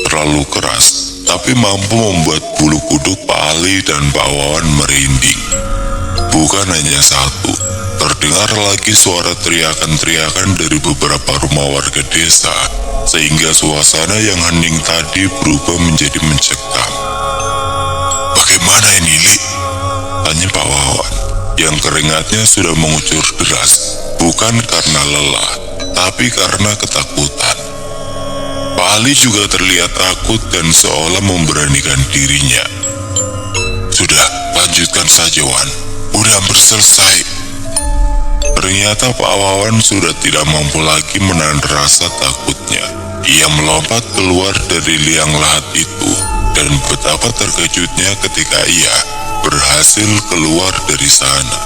terlalu keras, tapi mampu membuat bulu kuduk Pak Ali dan Pak Wawan merinding. Bukan hanya satu, terdengar lagi suara teriakan-teriakan dari beberapa rumah warga desa, sehingga suasana yang hening tadi berubah menjadi mencekam. "Bagaimana ini, Li?" tanya Pak Wawan, yang keringatnya sudah mengucur deras, bukan karena lelah, tapi karena ketakutan. Pak Ali juga terlihat takut dan seolah memberanikan dirinya. "Sudah, lanjutkan saja, Wan. Udah hampir selesai." Ternyata Pak Wawan sudah tidak mampu lagi menahan rasa takutnya. Ia melompat keluar dari liang lahat itu, dan betapa terkejutnya ketika ia berhasil keluar dari sana.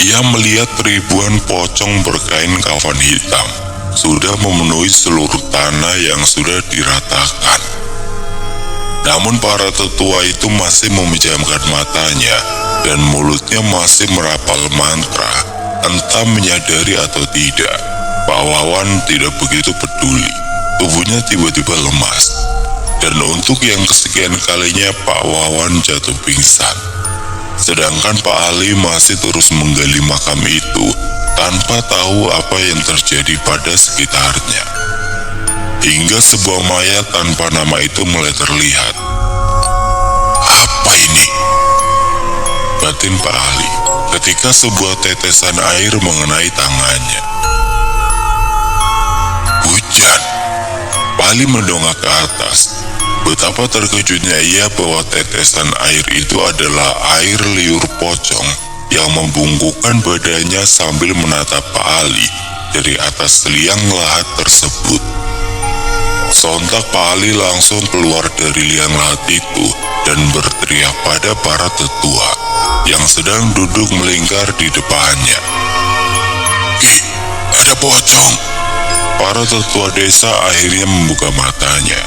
Ia melihat ribuan pocong berkain kafan hitam sudah memenuhi seluruh tanah yang sudah diratakan. Namun para tetua itu masih memejamkan matanya dan mulutnya masih merapal mantra. Entah menyadari atau tidak, Pak Wawan tidak begitu peduli. Tubuhnya tiba-tiba lemas. Dan untuk yang kesekian kalinya Pak Wawan jatuh pingsan. Sedangkan Pak Ali masih terus menggali makam itu tanpa tahu apa yang terjadi pada sekitarnya. Hingga sebuah mayat tanpa nama itu mulai terlihat. "Apa ini?" batin Pak Ali ketika sebuah tetesan air mengenai tangannya. "Hujan." Pak Ali mendongak ke atas. Betapa terkejutnya ia bahwa tetesan air itu adalah air liur pocong yang membungkukkan badannya sambil menatap Pak Ali dari atas liang lahat tersebut. Sontak Pak Ali langsung keluar dari liang lahat itu dan berteriak pada para tetua. yang sedang duduk melingkar di depannya. "Ki, ada pocong!" Para tetua desa akhirnya membuka matanya.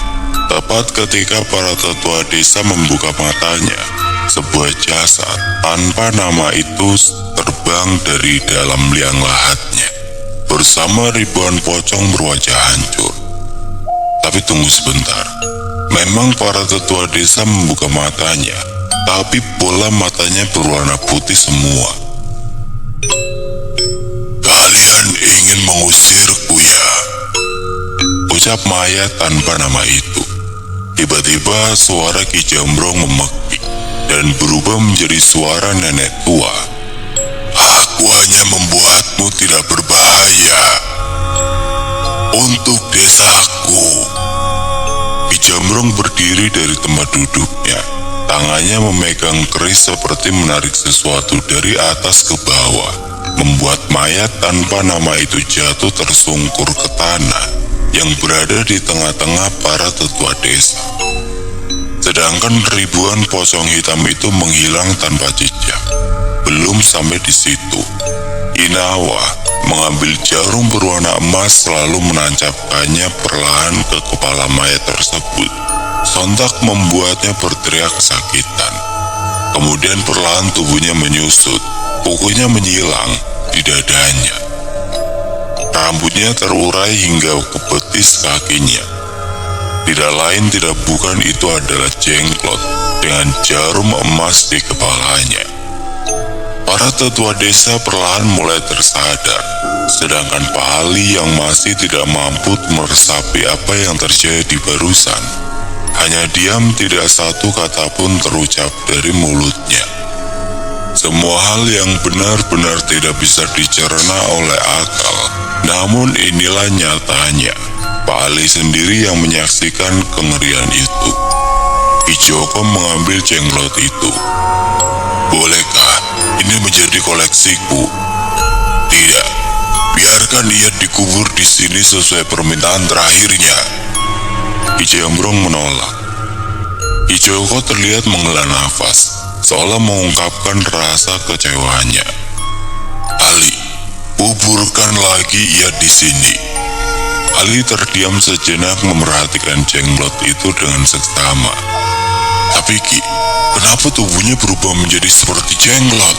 Tepat ketika para tetua desa membuka matanya, sebuah jasad tanpa nama itu terbang dari dalam liang lahatnya bersama ribuan pocong berwajah hancur. Tapi tunggu sebentar, memang para tetua desa membuka matanya, tapi bola matanya berwarna putih semua. "Kalian ingin mengusirku ya?" ucap mayat tanpa nama itu. Tiba-tiba suara Ki Jambrong memekik dan berubah menjadi suara nenek tua. "Aku hanya membuatmu tidak berbahaya untuk desaku." Ki Jambrong berdiri dari tempat duduknya. Tangannya memegang keris seperti menarik sesuatu dari atas ke bawah, membuat mayat tanpa nama itu jatuh tersungkur ke tanah yang berada di tengah-tengah para tetua desa. Sedangkan ribuan pocong hitam itu menghilang tanpa jejak. Belum sampai di situ, Inawa mengambil jarum berwarna emas lalu menancapkannya perlahan ke kepala mayat tersebut. Sontak membuatnya berteriak kesakitan. Kemudian perlahan tubuhnya menyusut, kukunya menyilang di dadanya. Rambutnya terurai hingga ke betis kakinya. Tidak lain tidak bukan itu adalah Jenglot dengan jarum emas di kepalanya. Para tetua desa perlahan mulai tersadar, sedangkan Pak Ali yang masih tidak mampu meresapi apa yang terjadi barusan, hanya diam, tidak satu kata pun terucap dari mulutnya. Semua hal yang benar-benar tidak bisa dicerna oleh akal. Namun inilah nyatanya, Pak Ali sendiri yang menyaksikan kengerian itu. Ki Joko mengambil jenglot itu. "Bolehkah ini menjadi koleksiku?" "Tidak, biarkan ia dikubur di sini sesuai permintaan terakhirnya." Ki Jambrong menolak. Ki Joko terlihat menghela nafas, seolah mengungkapkan rasa kecewanya. "Ali, kuburkan lagi ia di sini." Ali terdiam sejenak memperhatikan jenglot itu dengan seksama. "Tapi Ki, kenapa tubuhnya berubah menjadi seperti jenglot?"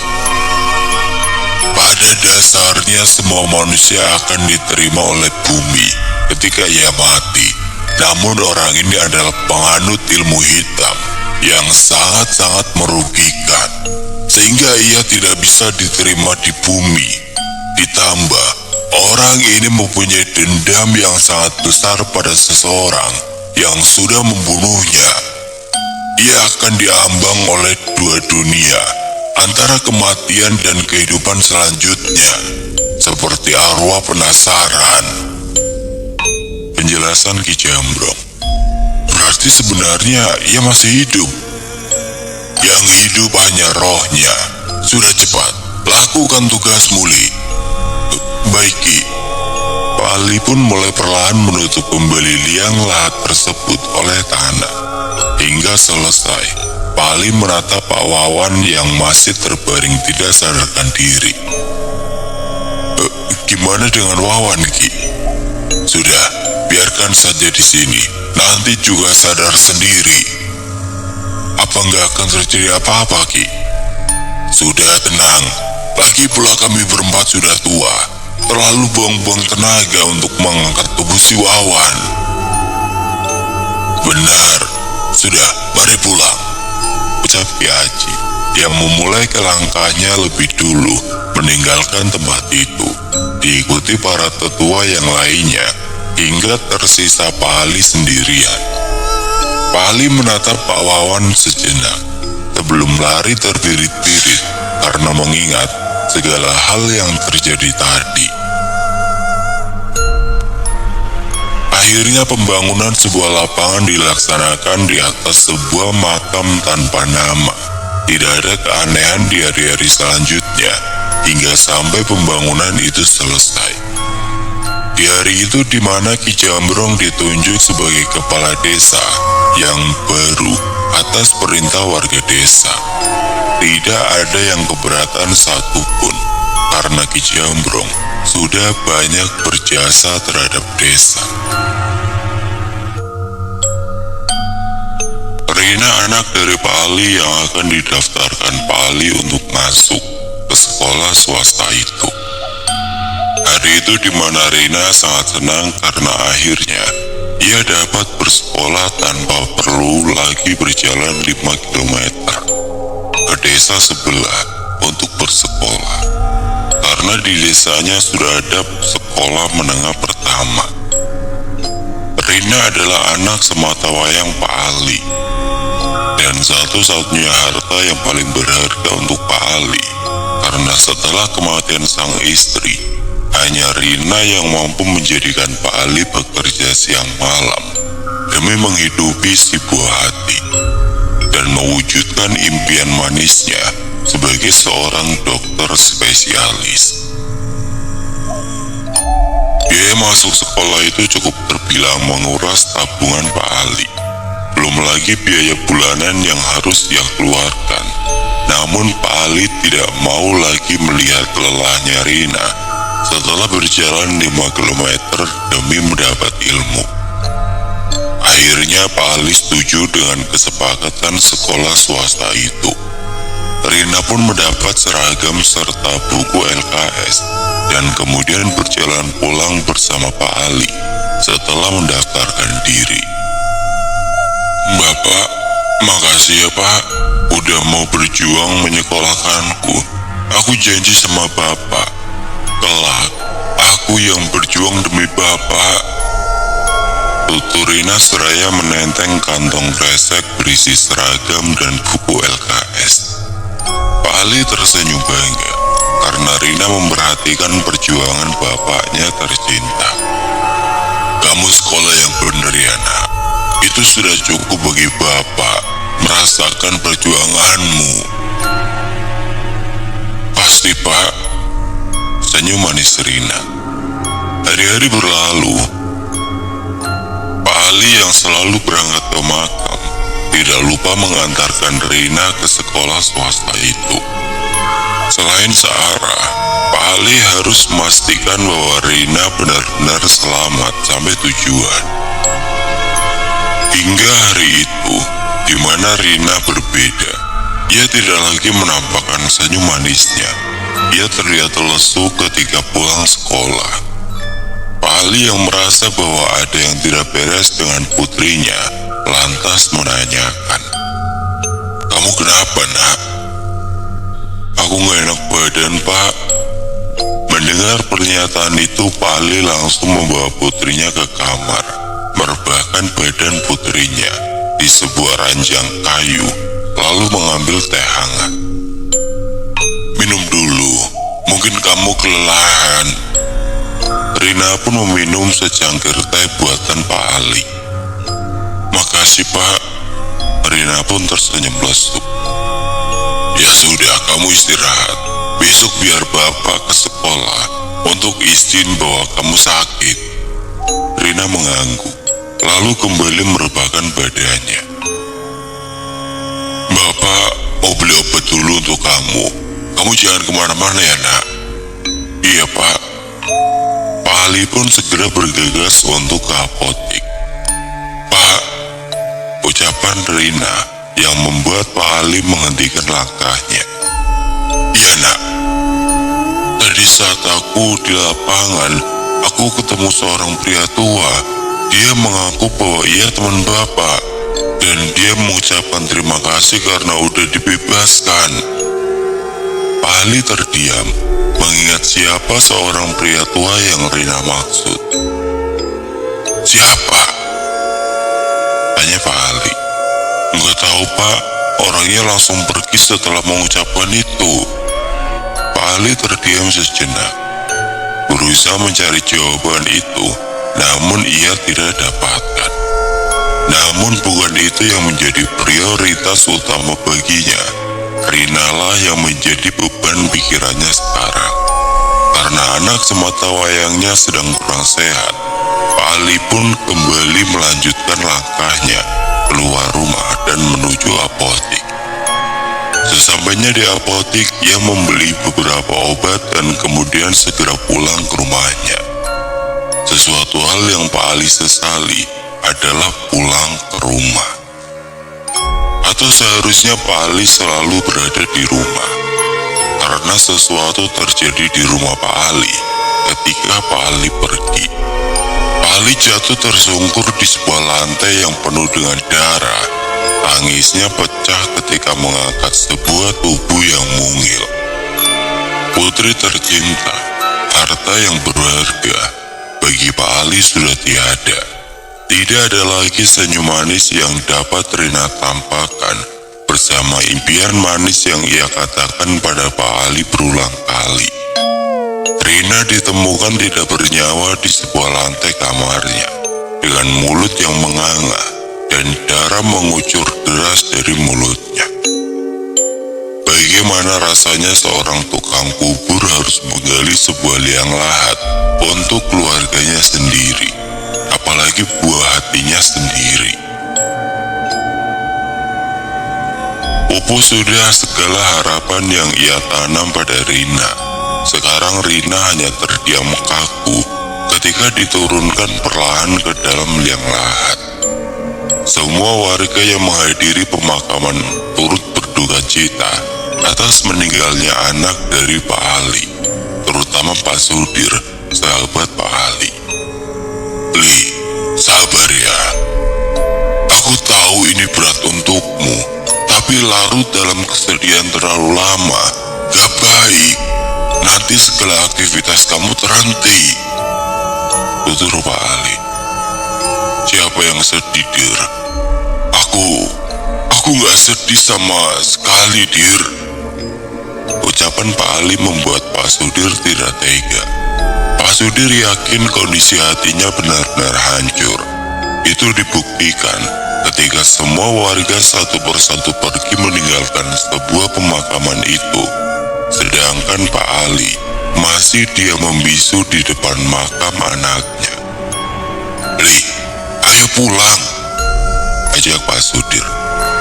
"Pada dasarnya semua manusia akan diterima oleh bumi ketika ia mati. Namun orang ini adalah penganut ilmu hitam yang sangat-sangat merugikan, sehingga ia tidak bisa diterima di bumi. Ditambah, orang ini mempunyai dendam yang sangat besar pada seseorang yang sudah membunuhnya. Ia akan diambang oleh dua dunia, antara kematian dan kehidupan selanjutnya, seperti arwah penasaran." Penjelasan Ki Jambrong. "Berarti sebenarnya ia masih hidup?" "Yang hidup hanya rohnya. Sudah, cepat, lakukan tugasmu, Li." "Baik, Ki." Pak Ali pun mulai perlahan menutup kembali liang lahat tersebut oleh tanah. Hingga selesai, Pak Ali menatap Pak Wawan yang masih terbaring tidak sadarkan diri. "Gimana dengan Wawan, Ki?" "Sudah, biarkan saja di sini. Nanti juga sadar sendiri." "Apa nggak akan terjadi apa-apa, Ki?" "Sudah, tenang. Lagi pula kami berempat sudah tua. Terlalu buang-buang tenaga untuk mengangkat tubuh si Wawan." "Benar. Sudah, mari pulang," ucap Ki Haji yang memulai ke langkahnya lebih dulu meninggalkan tempat itu, diikuti para tetua yang lainnya, hingga tersisa Pak Ali sendirian. Pak Ali menatap Pak Wawan sejenak, sebelum lari terbirit-birit karena mengingat segala hal yang terjadi tadi. Akhirnya pembangunan sebuah lapangan dilaksanakan di atas sebuah makam tanpa nama. Tidak ada keanehan di hari-hari selanjutnya, hingga sampai pembangunan itu selesai. Di hari itu di mana Ki Jambrong ditunjuk sebagai kepala desa yang baru atas perintah warga desa. Tidak ada yang keberatan satupun karena Ki Jambrong sudah banyak berjasa terhadap desa. Rina anak dari Pak Ali yang akan didaftarkan Pak Ali untuk masuk ke sekolah swasta itu. Hari itu di mana Rina sangat senang karena akhirnya ia dapat bersekolah tanpa perlu lagi berjalan 5 km ke desa sebelah untuk bersekolah. Karena di desanya sudah ada sekolah menengah pertama. Rina adalah anak sematawayang Pak Ali dan satu-satunya harta yang paling berharga untuk Pak Ali, karena setelah kematian sang istri, hanya Rina yang mampu menjadikan Pak Ali bekerja siang malam demi menghidupi si buah hati dan mewujudkan impian manisnya sebagai seorang dokter spesialis. Biaya masuk sekolah itu cukup terbilang menguras tabungan Pak Ali. Belum lagi biaya bulanan yang harus dia keluarkan. Namun Pak Ali tidak mau lagi melihat lelahnya Rina setelah berjalan 5 km demi mendapat ilmu. Akhirnya Pak Ali setuju dengan kesepakatan sekolah swasta itu. Rina pun mendapat seragam serta buku LKS dan kemudian berjalan pulang bersama Pak Ali setelah mendaftarkan diri. "Bapak, makasih ya Pak, udah mau berjuang menyekolahkanku. Aku janji sama Bapak, kelak aku yang berjuang demi Bapak," tutur Rina seraya menenteng kantong kresek berisi seragam dan buku LKS. Pak Ali tersenyum bangga karena Rina memperhatikan perjuangan bapaknya tercinta. "Kamu sekolah yang benar ya nak. Itu sudah cukup bagi Bapak merasakan perjuanganmu." "Pasti Pak," senyum manis Rina. Hari-hari berlalu. Pak Ali yang selalu berangkat ke makam tidak lupa mengantarkan Rina ke sekolah swasta itu. Selain searah, Pak Ali harus memastikan bahwa Rina benar-benar selamat sampai tujuan. Hingga hari itu, di mana Rina berbeda, ia tidak lagi menampakkan senyum manisnya. Ia terlihat lesu ketika pulang sekolah. Pak Ali yang merasa bahwa ada yang tidak beres dengan putrinya, lantas menanyakan, "Kamu kenapa nak?" "Aku gak enak badan Pak." Mendengar pernyataan itu, Pak Ali langsung membawa putrinya ke kamar, merebahkan badan putrinya di sebuah ranjang kayu, lalu mengambil teh hangat. "Minum dulu, mungkin kamu kelelahan." Rina pun meminum secangkir teh buatan Pak Ali. "Makasih Pak." Rina pun tersenyum lesu. "Ya sudah, kamu istirahat. Besok biar Bapak ke sekolah untuk izin bahwa kamu sakit." Rina mengangguk, lalu kembali merebahkan badannya. "Bapak mau beli obat dulu untuk kamu. Kamu jangan kemana-mana ya nak." "Iya Pak." Pak Ali pun segera bergegas untuk ke apotek. "Pak," ucapan Rina yang membuat Pak Ali menghentikan langkahnya. "Iya nak, tadi saat aku di lapangan, aku ketemu seorang pria tua. Dia mengaku bahwa ia teman Bapak, dan dia mengucapkan terima kasih karena udah dibebaskan." Pak Ali terdiam, mengingat siapa seorang pria tua yang Rina maksud. "Siapa?" tanya Pak Ali. "Nggak tahu Pak, orangnya langsung pergi setelah mengucapkan itu." Pak Ali terdiam sejenak, berusaha mencari jawaban itu, namun ia tidak dapatkan. Namun bukan itu yang menjadi prioritas utama baginya. Rina lah yang menjadi beban pikirannya sekarang. Karena anak sematawayangnya sedang kurang sehat, Pak Ali pun kembali melanjutkan langkahnya keluar rumah dan menuju apotik. Sesampainya di apotik, ia membeli beberapa obat dan kemudian segera pulang ke rumahnya. Sesuatu hal yang Pak Ali sesali adalah pulang ke rumah. Atau seharusnya Pak Ali selalu berada di rumah, karena sesuatu terjadi di rumah Pak Ali ketika Pak Ali pergi. Pak Ali jatuh tersungkur di sebuah lantai yang penuh dengan darah. Tangisnya pecah ketika mengangkat sebuah tubuh yang mungil. Putri tercinta, harta yang berharga bagi Pak Ali sudah tiada. Tidak ada lagi senyum manis yang dapat Rina tampakkan bersama impian manis yang ia katakan pada Pak Ali berulang kali. Rina ditemukan tidak bernyawa di sebuah lantai kamarnya dengan mulut yang menganga dan darah mengucur deras dari mulutnya. Bagaimana rasanya seorang tukang kubur harus menggali sebuah liang lahat untuk keluarganya sendiri, apalagi buah hatinya sendiri. Pupus sudah segala harapan yang ia tanam pada Rina. Sekarang Rina hanya terdiam kaku ketika diturunkan perlahan ke dalam liang lahat. Semua warga yang menghadiri pemakaman turut berduka cita atas meninggalnya anak dari Pak Ali, terutama Pak Sudir, sahabat Pak Ali. Li, sabar ya. Aku tahu ini berat untukmu, tapi larut dalam kesedihan terlalu lama gak baik. Nanti segala aktivitas kamu terhenti. Tutur Pak Ali. Siapa yang sedih, Dir? Aku gak sedih sama sekali, Dir. Ucapan Pak Ali membuat Pak Sudir tidak tega. Pak Sudir yakin kondisi hatinya benar-benar hancur. Itu dibuktikan ketika semua warga satu persatu pergi meninggalkan sebuah pemakaman itu. Sedangkan Pak Ali masih diam membisu di depan makam anaknya. Li, ayo pulang, ajak Pak Sudir.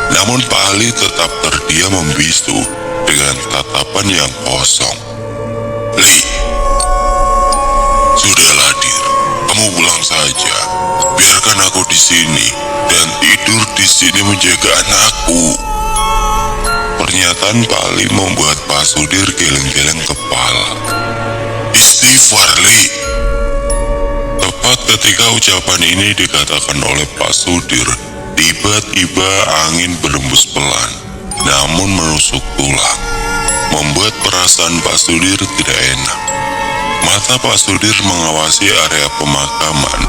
Namun Pak Ali tetap terdiam membisu dengan tatapan yang kosong. Li, sudahlah Dir, kamu pulang saja. Biarkan aku di sini dan tidur di sini menjaga anakku. Pernyataan Pak Ali membuat Pak Sudir geleng-geleng kepala. Istighfar, Li. Tepat ketika ucapan ini dikatakan oleh Pak Sudir, tiba-tiba angin berembus pelan, namun menusuk tulang, membuat perasaan Pak Sudir tidak enak. Mata Pak Sudir mengawasi area pemakaman.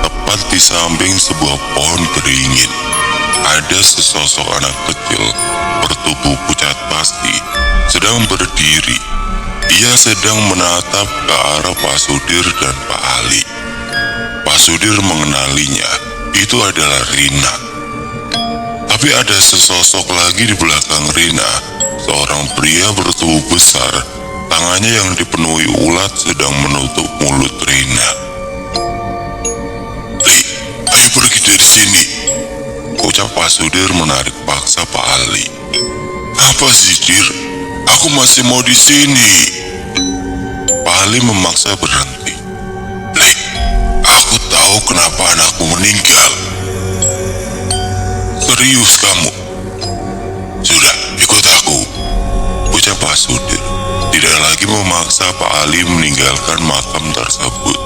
Tepat di samping sebuah pohon beringin, ada sesosok anak kecil bertubuh pucat pasti sedang berdiri. Ia sedang menatap ke arah Pak Sudir dan Pak Ali. Pak Sudir mengenalinya, itu adalah Rina. Tapi ada sesosok lagi di belakang Rina, seorang pria bertubuh besar, tangannya yang dipenuhi ulat sedang menutup mulut Rina. Li, ayo pergi dari sini, ucap Pak Sudir menarik paksa Pak Ali. Apa sih, Dir? Aku masih mau di sini. Pak Ali memaksa berhenti. Li, aku tahu kenapa anakku meninggal. Serius kamu? Sudah, ikut aku, ucap Pak Sudir. Tidak lagi memaksa Pak Ali meninggalkan makam tersebut,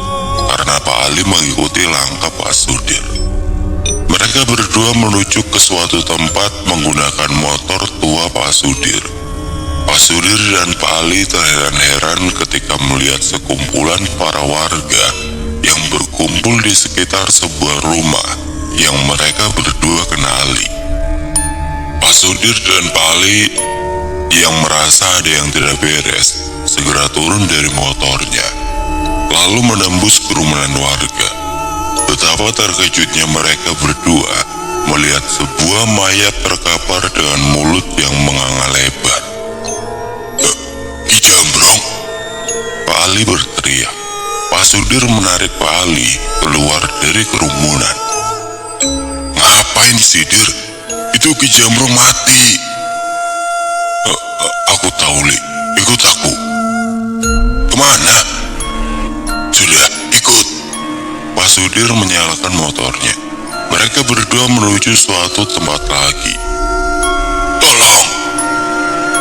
karena Pak Ali mengikuti langkah Pak Sudir. Mereka berdua menuju ke suatu tempat menggunakan motor tua Pak Sudir. Pak Sudir dan Pak Ali terheran-heran ketika melihat sekumpulan para warga yang berkumpul di sekitar sebuah rumah yang mereka berdua kenali. Pak Sudir dan Pak Ali yang merasa ada yang tidak beres segera turun dari motornya, lalu menembus kerumunan warga. Betapa terkejutnya mereka berdua melihat sebuah mayat terkapar dengan mulut yang menganga lebar. Ki Jambrong, Pak Ali berteriak. Pak Sudir menarik Pak Ali keluar dari kerumunan. Ngapain sih, Dir? Itu Ki Jambrong mati. Aku tahu, Li. Ikut aku. Kemana? Sudah, ikut. Pak Sudir menyalakan motornya. Mereka berdua menuju suatu tempat lagi. Tolong!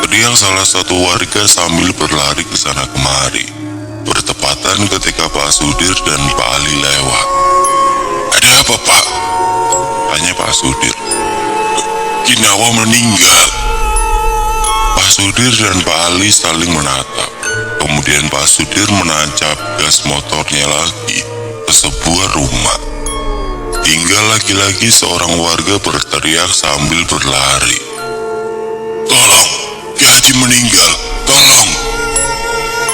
Teriak salah satu warga sambil berlari ke sana kemari. Bertepatan ketika Pak Sudir dan Pak Ali lewat. Ada apa, Pak? Tanya Pak Sudir. Kinawa meninggal. Pak Sudir dan Pak Ali saling menatap. Kemudian Pak Sudir menancap gas motornya lagi ke sebuah rumah. Hingga lagi-lagi seorang warga berteriak sambil berlari. Tolong, Ki Haji meninggal, tolong.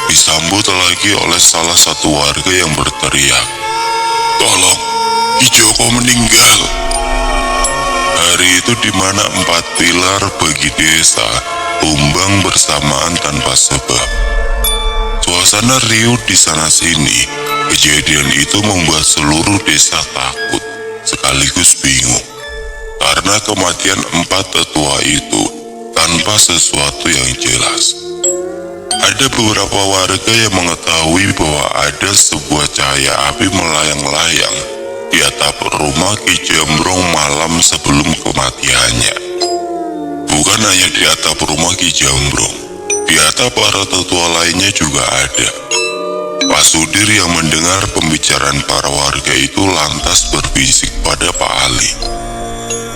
Disambut lagi oleh salah satu warga yang berteriak. Tolong, Ki Joko meninggal. Hari itu di mana 4 pilar bagi desa tumbang bersamaan tanpa sebab. Suasana riuh di sana sini. Kejadian itu membuat seluruh desa takut sekaligus bingung karena kematian 4 tetua itu tanpa sesuatu yang jelas. Ada beberapa warga yang mengetahui bahwa ada sebuah cahaya api melayang-layang di atap rumah Ki Jambrong malam sebelum kematiannya. Bukan hanya di atap rumah Ki Jambrong, di atap para tetua lainnya juga ada. Pak Sudir yang mendengar pembicaraan para warga itu lantas berbisik pada Pak Ali.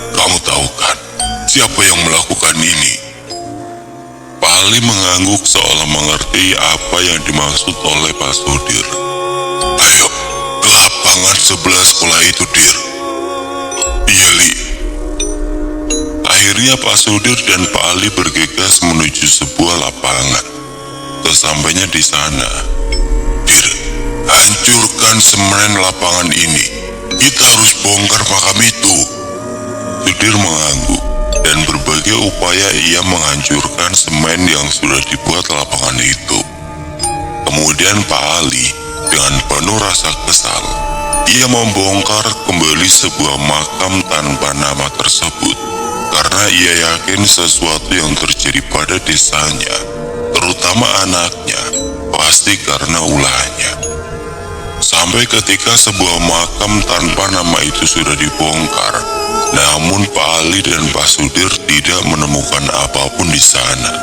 Kamu tahu kan, siapa yang melakukan ini? Pak Ali mengangguk seolah mengerti apa yang dimaksud oleh Pak Sudir. Ayo, ke lapangan sebelah sekolah itu, Dir. Iya, Li. Akhirnya Pak Sudir dan Pak Ali bergegas menuju sebuah lapangan. Sesampainya di sana, Dir, hancurkan semen lapangan ini. Kita harus bongkar makam itu. Sudir mengangguk dan berbagai upaya ia menghancurkan semen yang sudah dibuat lapangan itu. Kemudian Pak Ali dengan penuh rasa kesal, ia membongkar kembali sebuah makam tanpa nama tersebut karena ia yakin sesuatu yang terjadi pada desanya, terutama anaknya, pasti karena ulahnya. Sampai ketika sebuah makam tanpa nama itu sudah dibongkar, namun Pak Ali dan Pak Sudir tidak menemukan apapun di sana.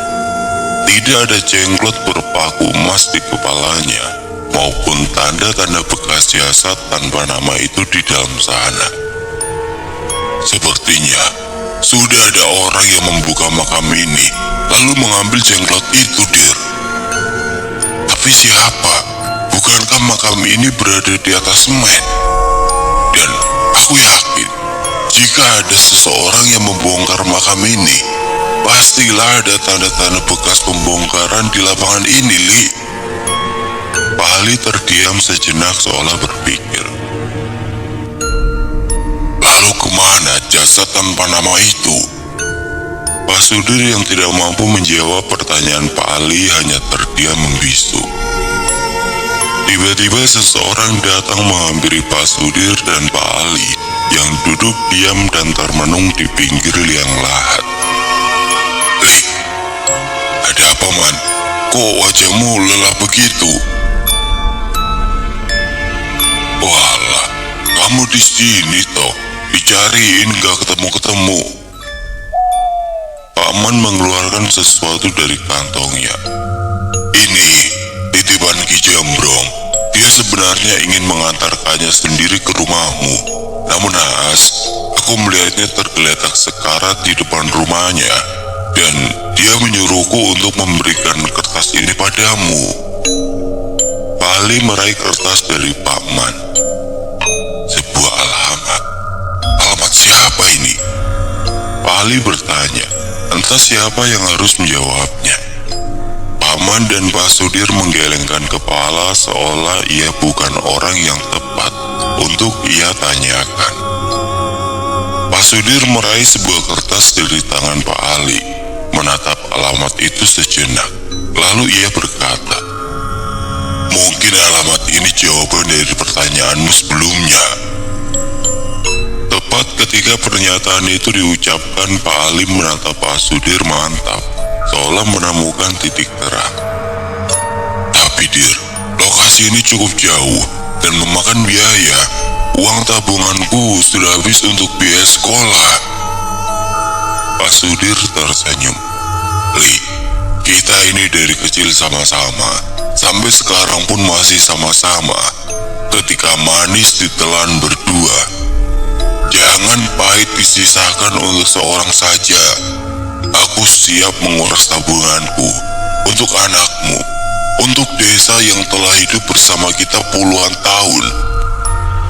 Tidak ada jenglot berpaku emas di kepalanya, maupun tanda-tanda bekas jasad tanpa nama itu di dalam sana. Sepertinya sudah ada orang yang membuka makam ini, lalu mengambil jenglot itu, Dir. Tapi siapa? Bukankah makam ini berada di atas semen? Dan aku yakin, jika ada seseorang yang membongkar makam ini, pastilah ada tanda-tanda bekas pembongkaran di lapangan ini, Li. Pak Ali terdiam sejenak seolah berpikir. Lalu kemana jasad tanpa nama itu? Pak Sudir yang tidak mampu menjawab pertanyaan Pak Ali hanya terdiam membisu. Tiba-tiba seseorang datang menghampiri Pak Sudir dan Pak Ali yang duduk diam dan termenung di pinggir liang lahat. Li, ada apa, Man? Kok wajahmu lelah begitu? Walah, kamu di sini toh, dicariin gak ketemu-ketemu. Pak Man mengeluarkan sesuatu dari kantongnya. Ini titipan Ki Jambrong. Dia sebenarnya ingin mengantarkannya sendiri ke rumahmu. Namun naas, aku melihatnya tergeletak sekarat di depan rumahnya, dan dia menyuruhku untuk memberikan kertas ini padamu. Pak Ali meraih kertas dari Pak Man. Sebuah alamat. Alamat siapa ini? Pak Ali bertanya. Entah siapa yang harus menjawabnya. Pak Man dan Pak Sudir menggelengkan kepala seolah ia bukan orang yang tepat untuk ia tanyakan. Pak Sudir meraih sebuah kertas dari tangan Pak Ali, menatap alamat itu sejenak, lalu ia berkata, mungkin alamat ini jawaban dari pertanyaanmu sebelumnya. Tepat ketika pernyataan itu diucapkan, Pak Ali menatap Pak Sudir mantap, seolah menemukan titik terang. Tapi Dir, lokasi ini cukup jauh dan memakan biaya. Uang tabunganku sudah habis untuk biaya sekolah. Pak Sudir tersenyum. Li, kita ini dari kecil sama-sama, sampai sekarang pun masih sama-sama. Ketika manis ditelan berdua, jangan pahit disisakan untuk seorang saja. Aku siap menguras tabunganku untuk anakmu, untuk desa yang telah hidup bersama kita puluhan tahun.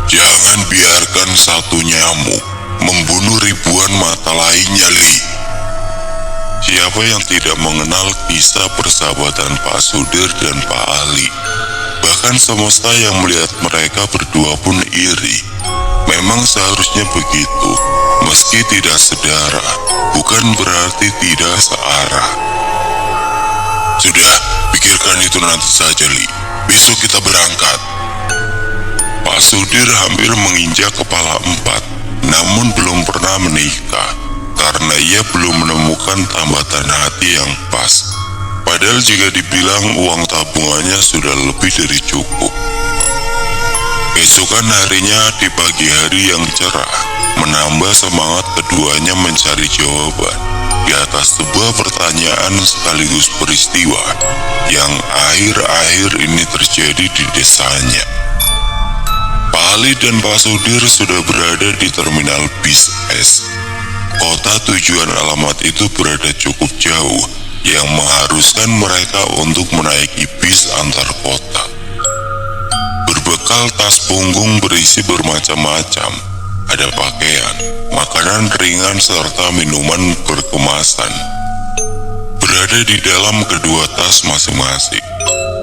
Jangan biarkan satu nyamuk membunuh ribuan mata lainnya, Li. Siapa yang tidak mengenal kisah persahabatan Pak Sudir dan Pak Ali? Bahkan semesta yang melihat mereka berdua pun iri. Memang seharusnya begitu. Meski tidak sedarah, bukan berarti tidak searah. Sudah, pikirkan itu nanti saja, Li. Besok kita berangkat. Pak Sudir hampir menginjak kepala 4, namun belum pernah menikah, karena ia belum menemukan tambatan hati yang pas. Padahal jika dibilang uang tabungannya sudah lebih dari cukup. Keesokan harinya di pagi hari yang cerah, menambah semangat keduanya mencari jawaban di atas sebuah pertanyaan sekaligus peristiwa yang akhir-akhir ini terjadi di desanya. Pak Ali dan Pak Sudir sudah berada di terminal bis S. Kota tujuan alamat itu berada cukup jauh, yang mengharuskan mereka untuk menaiki bis antar kota. Berbekal tas punggung berisi bermacam-macam, ada pakaian, makanan ringan serta minuman berkemasan. Berada di dalam kedua tas masing-masing,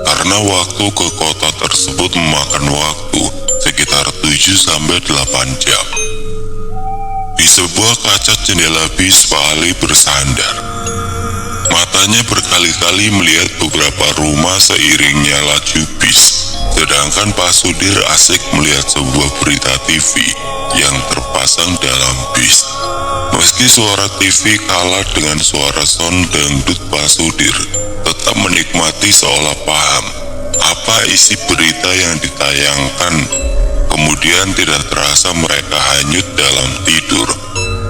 karena waktu ke kota tersebut memakan waktu sekitar 7-8 jam. Di sebuah kaca jendela bis, Pak Ali bersandar. Matanya berkali-kali melihat beberapa rumah seiringnya laju bis, sedangkan Pak Sudir asik melihat sebuah berita TV yang terpasang dalam bis. Meski suara TV kalah dengan suara sound dangdut, Pak Sudir tetap menikmati seolah paham apa isi berita yang ditayangkan. Kemudian tidak terasa mereka hanyut dalam tidur,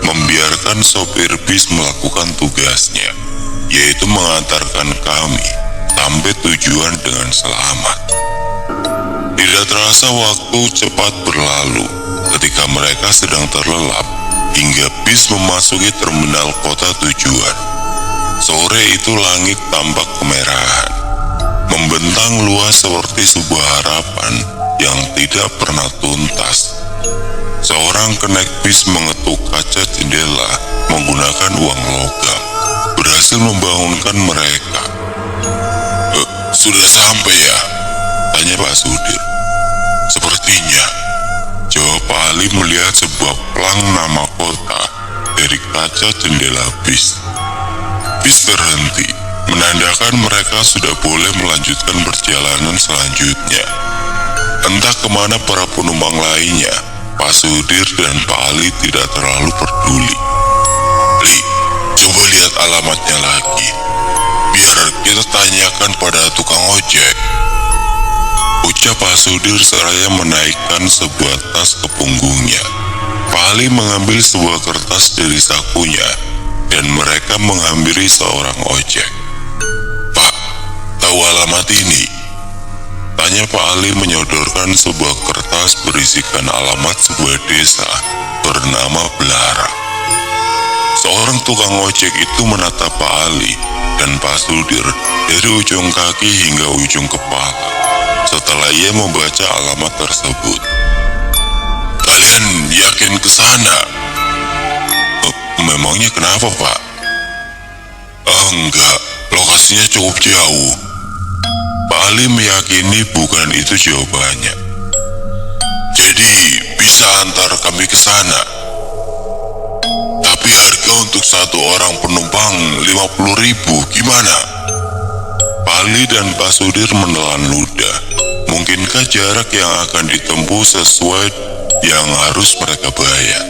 membiarkan sopir bis melakukan tugasnya, yaitu mengantarkan kami sampai tujuan dengan selamat. Tidak terasa waktu cepat berlalu ketika mereka sedang terlelap hingga bis memasuki terminal kota tujuan. Sore itu langit tampak kemerahan, membentang luas seperti sebuah harapan yang tidak pernah tuntas. Seorang kenek bis mengetuk kaca jendela menggunakan uang logam, berhasil membangunkan mereka. Sudah sampai ya? Tanya Pak Sudir. Sepertinya, jawab Pak Ali melihat sebuah plang nama kota dari kaca jendela bis. Bis berhenti, menandakan mereka sudah boleh melanjutkan perjalanan selanjutnya. Entah kemana para penumpang lainnya, Pak Sudir dan Pak Ali tidak terlalu peduli. Li, coba lihat alamatnya lagi. Biar kita tanyakan pada tukang ojek. Ucap Pak Sudir seraya menaikkan sebuah tas ke punggungnya. Pak Ali mengambil sebuah kertas dari sakunya, dan mereka menghampiri seorang ojek. Pak, tahu alamat ini? Tanya Pak Ali menyodorkan sebuah kertas berisikan alamat sebuah desa bernama Belara. Seorang tukang ojek itu menatap Pak Ali dan Pak Sudir dari ujung kaki hingga ujung kepala setelah ia membaca alamat tersebut. Kalian yakin ke sana? Memangnya kenapa, Pak? Enggak, lokasinya cukup jauh. Pak Ali meyakini bukan itu jawabannya. Jadi bisa antar kami ke sana. Tapi harga untuk satu orang penumpang 50.000 gimana? Pak Ali dan Pak Sudir menelan ludah. Mungkinkah jarak yang akan ditempuh sesuai yang harus mereka bayar?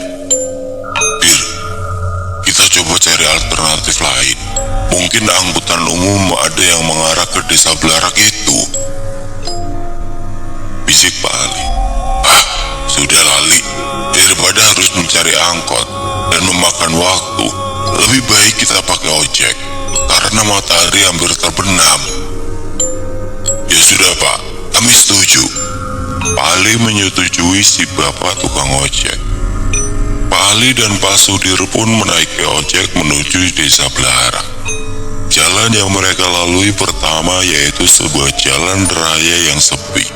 coba cari alternatif lain. Mungkin angkutan umum ada yang mengarah ke desa Belarak itu. Bisik Pak Ali. Sudah Lali, daripada harus mencari angkot dan memakan waktu, lebih baik kita pakai ojek, karena matahari hampir terbenam. Ya sudah Pak, kami setuju. Pak Ali menyetujui si bapak tukang ojek. Pak Ali dan Pak Sudir pun menaiki ojek menuju desa Belarak. Jalan yang mereka lalui pertama yaitu sebuah jalan raya yang sepi.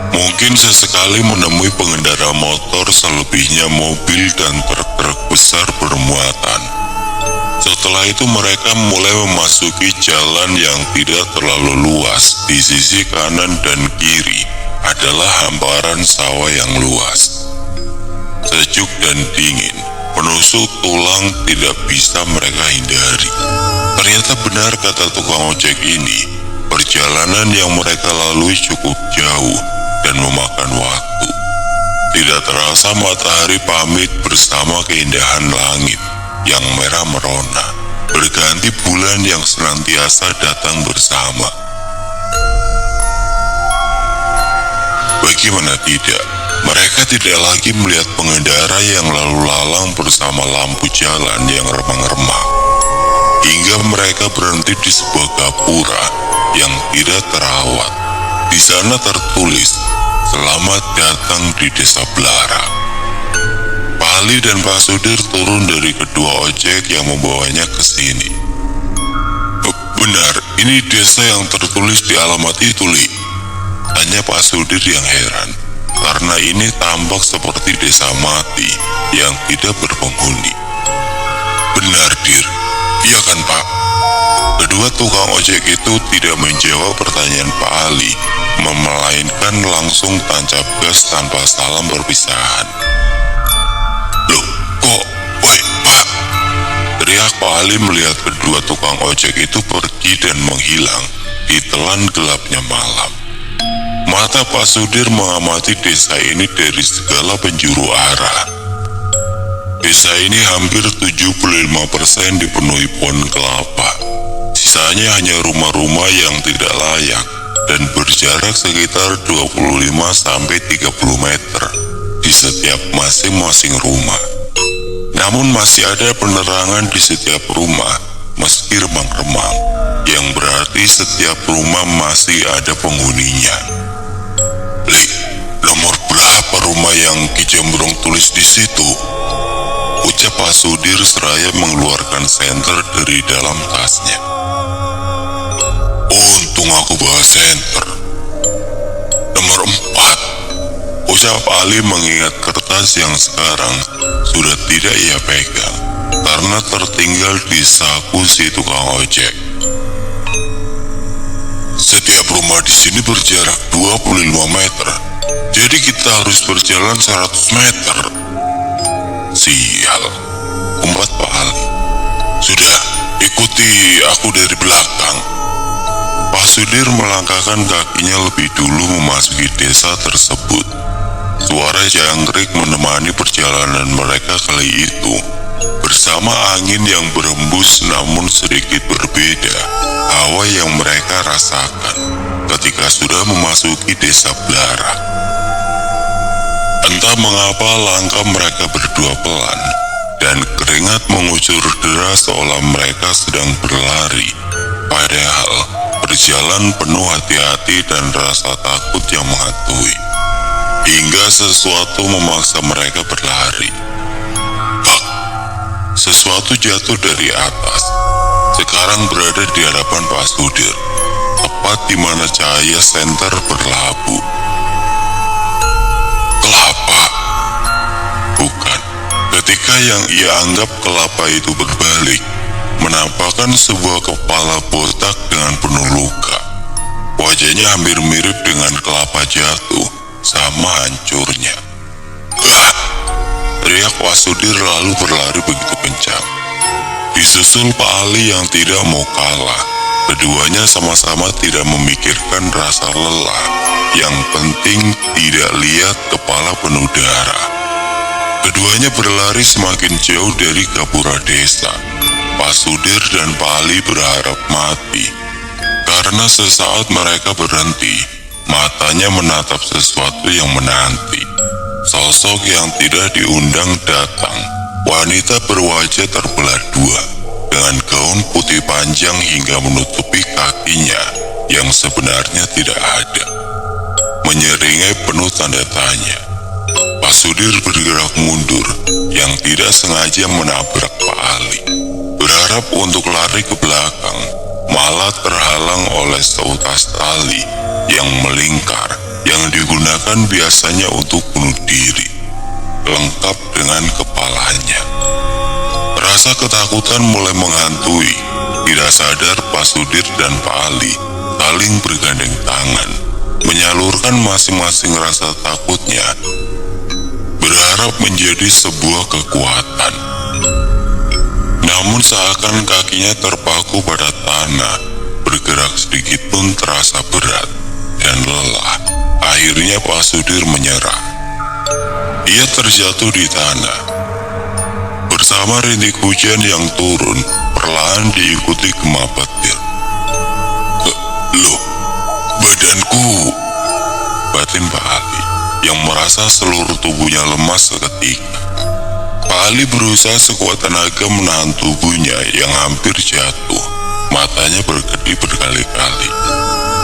Mungkin sesekali menemui pengendara motor, selebihnya mobil dan truk-truk besar bermuatan. Setelah itu mereka mulai memasuki jalan yang tidak terlalu luas. Di sisi kanan dan kiri adalah hamparan sawah yang luas. Sejuk dan dingin, menusuk tulang tidak bisa mereka hindari. Ternyata benar kata tukang ojek ini, perjalanan yang mereka lalui cukup jauh dan memakan waktu. Tidak terasa matahari pamit bersama keindahan langit yang merah merona, berganti bulan yang senantiasa datang bersama. Bagaimana tidak, mereka tidak lagi melihat pengendara yang lalu lalang bersama lampu jalan yang remang-remang. Hingga mereka berhenti di sebuah gapura yang tidak terawat. Di sana tertulis, "Selamat datang di desa Belarak." Pak Ali dan Pak Sudir turun dari kedua ojek yang membawanya ke sini. Benar, ini desa yang tertulis di alamat itu, Li. Tanya Pak Sudir yang heran, karena ini tampak seperti desa mati yang tidak berpenghuni. Benar, Dir. Iya kan, Pak? Kedua tukang ojek itu tidak menjawab pertanyaan Pak Ali, melainkan langsung tancap gas tanpa salam perpisahan. Loh, kok? Woi, Pak! Teriak Pak Ali melihat kedua tukang ojek itu pergi dan menghilang di telan gelapnya malam. Mata Pak Sudir mengamati desa ini dari segala penjuru arah. Desa ini hampir 75% dipenuhi pohon kelapa. Sisanya hanya rumah-rumah yang tidak layak dan berjarak sekitar 25-30 meter di setiap masing-masing rumah. Namun masih ada penerangan di setiap rumah meski remang-remang, yang berarti setiap rumah masih ada penghuninya. Li, nomor berapa rumah yang Ki Jembrong tulis di situ? Ucap Pak Sudir seraya mengeluarkan senter dari dalam tasnya. Untung aku bawa senter. Nomor 4. Ucap Ali mengingat kertas yang sekarang sudah tidak ia pegang karena tertinggal di saku si tukang ojek. Setiap rumah di sini berjarak 25 meter, jadi kita harus berjalan 100 meter. Sial, umpat Pak Ali. Sudah, ikuti aku dari belakang. Pak Sudir melangkahkan kakinya lebih dulu memasuki desa tersebut. Suara jangkrik menemani perjalanan mereka kali itu. Bersama angin yang berembus namun sedikit berbeda, hawa yang mereka rasakan ketika sudah memasuki desa Belarak. Entah mengapa langkah mereka berdua pelan, dan keringat mengucur deras seolah mereka sedang berlari. Padahal berjalan penuh hati-hati dan rasa takut yang menghantui. Hingga sesuatu memaksa mereka berlari. Bak! Sesuatu jatuh dari atas. Sekarang berada di hadapan Pak Sudir, tepat di mana cahaya senter berlabuh. Kelapa? Bukan. Ketika yang ia anggap kelapa itu berbalik, menampakkan sebuah kepala botak dengan penuh luka. Wajahnya hampir mirip dengan kelapa jatuh, sama hancurnya. Ah! Teriak Pak Sudir lalu berlari begitu kencang. Disusul Pak Ali yang tidak mau kalah. Keduanya sama-sama tidak memikirkan rasa lelah. Yang penting tidak lihat kepala penuh darah. Keduanya berlari semakin jauh dari gapura desa. Pak Sudir dan Pak Ali berharap mati. Karena sesaat mereka berhenti, matanya menatap sesuatu yang menanti. Sosok yang tidak diundang datang. Wanita berwajah terbelah dua, dengan gaun putih panjang hingga menutupi kakinya yang sebenarnya tidak ada. Menyeringai penuh tanda tanya. Pak Sudir bergerak mundur, yang tidak sengaja menabrak Pak Ali. Berharap untuk lari ke belakang, malah terhalang oleh seutas tali yang melingkar, yang digunakan biasanya untuk bunuh diri, lengkap dengan kepalanya. Rasa ketakutan mulai menghantui. Tidak sadar Pak Sudir dan Pak Ali saling bergandeng tangan, menyalurkan masing-masing rasa takutnya, berharap menjadi sebuah kekuatan. Namun seakan kakinya terpaku pada tanah, bergerak sedikit pun terasa berat dan lelah. Akhirnya Pak Sudir menyerah. Ia terjatuh di tanah. Bersama rintik hujan yang turun, perlahan diikuti gema petir. Loh, badanku, batin Pak Ali, yang merasa seluruh tubuhnya lemas seketika. Pak Ali berusaha sekuat tenaga menahan tubuhnya yang hampir jatuh. Matanya berkedip berkali-kali,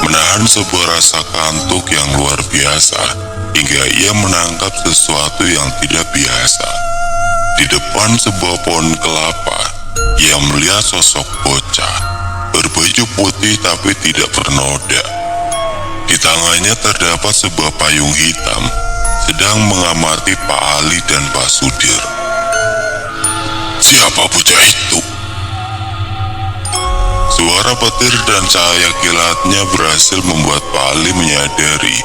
menahan sebuah rasa kantuk yang luar biasa, hingga ia menangkap sesuatu yang tidak biasa. Di depan sebuah pohon kelapa, ia melihat sosok bocah, berbaju putih tapi tidak bernoda. Di tangannya terdapat sebuah payung hitam, sedang mengamati Pak Ali dan Pak Sudir. Siapa bocah itu? Suara petir dan cahaya kilatnya berhasil membuat Pak Ali menyadari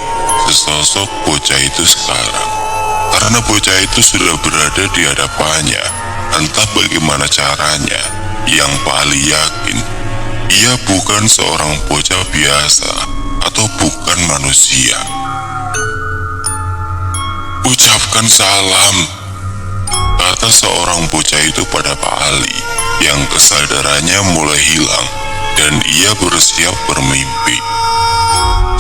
sesosok bocah itu sekarang. Karena bocah itu sudah berada di hadapannya, entah bagaimana caranya, yang Pak Ali yakin ia bukan seorang bocah biasa atau bukan manusia. Ucapkan salam, kata seorang bocah itu pada Pak Ali, yang kesadarannya mulai hilang dan ia bersiap bermimpi.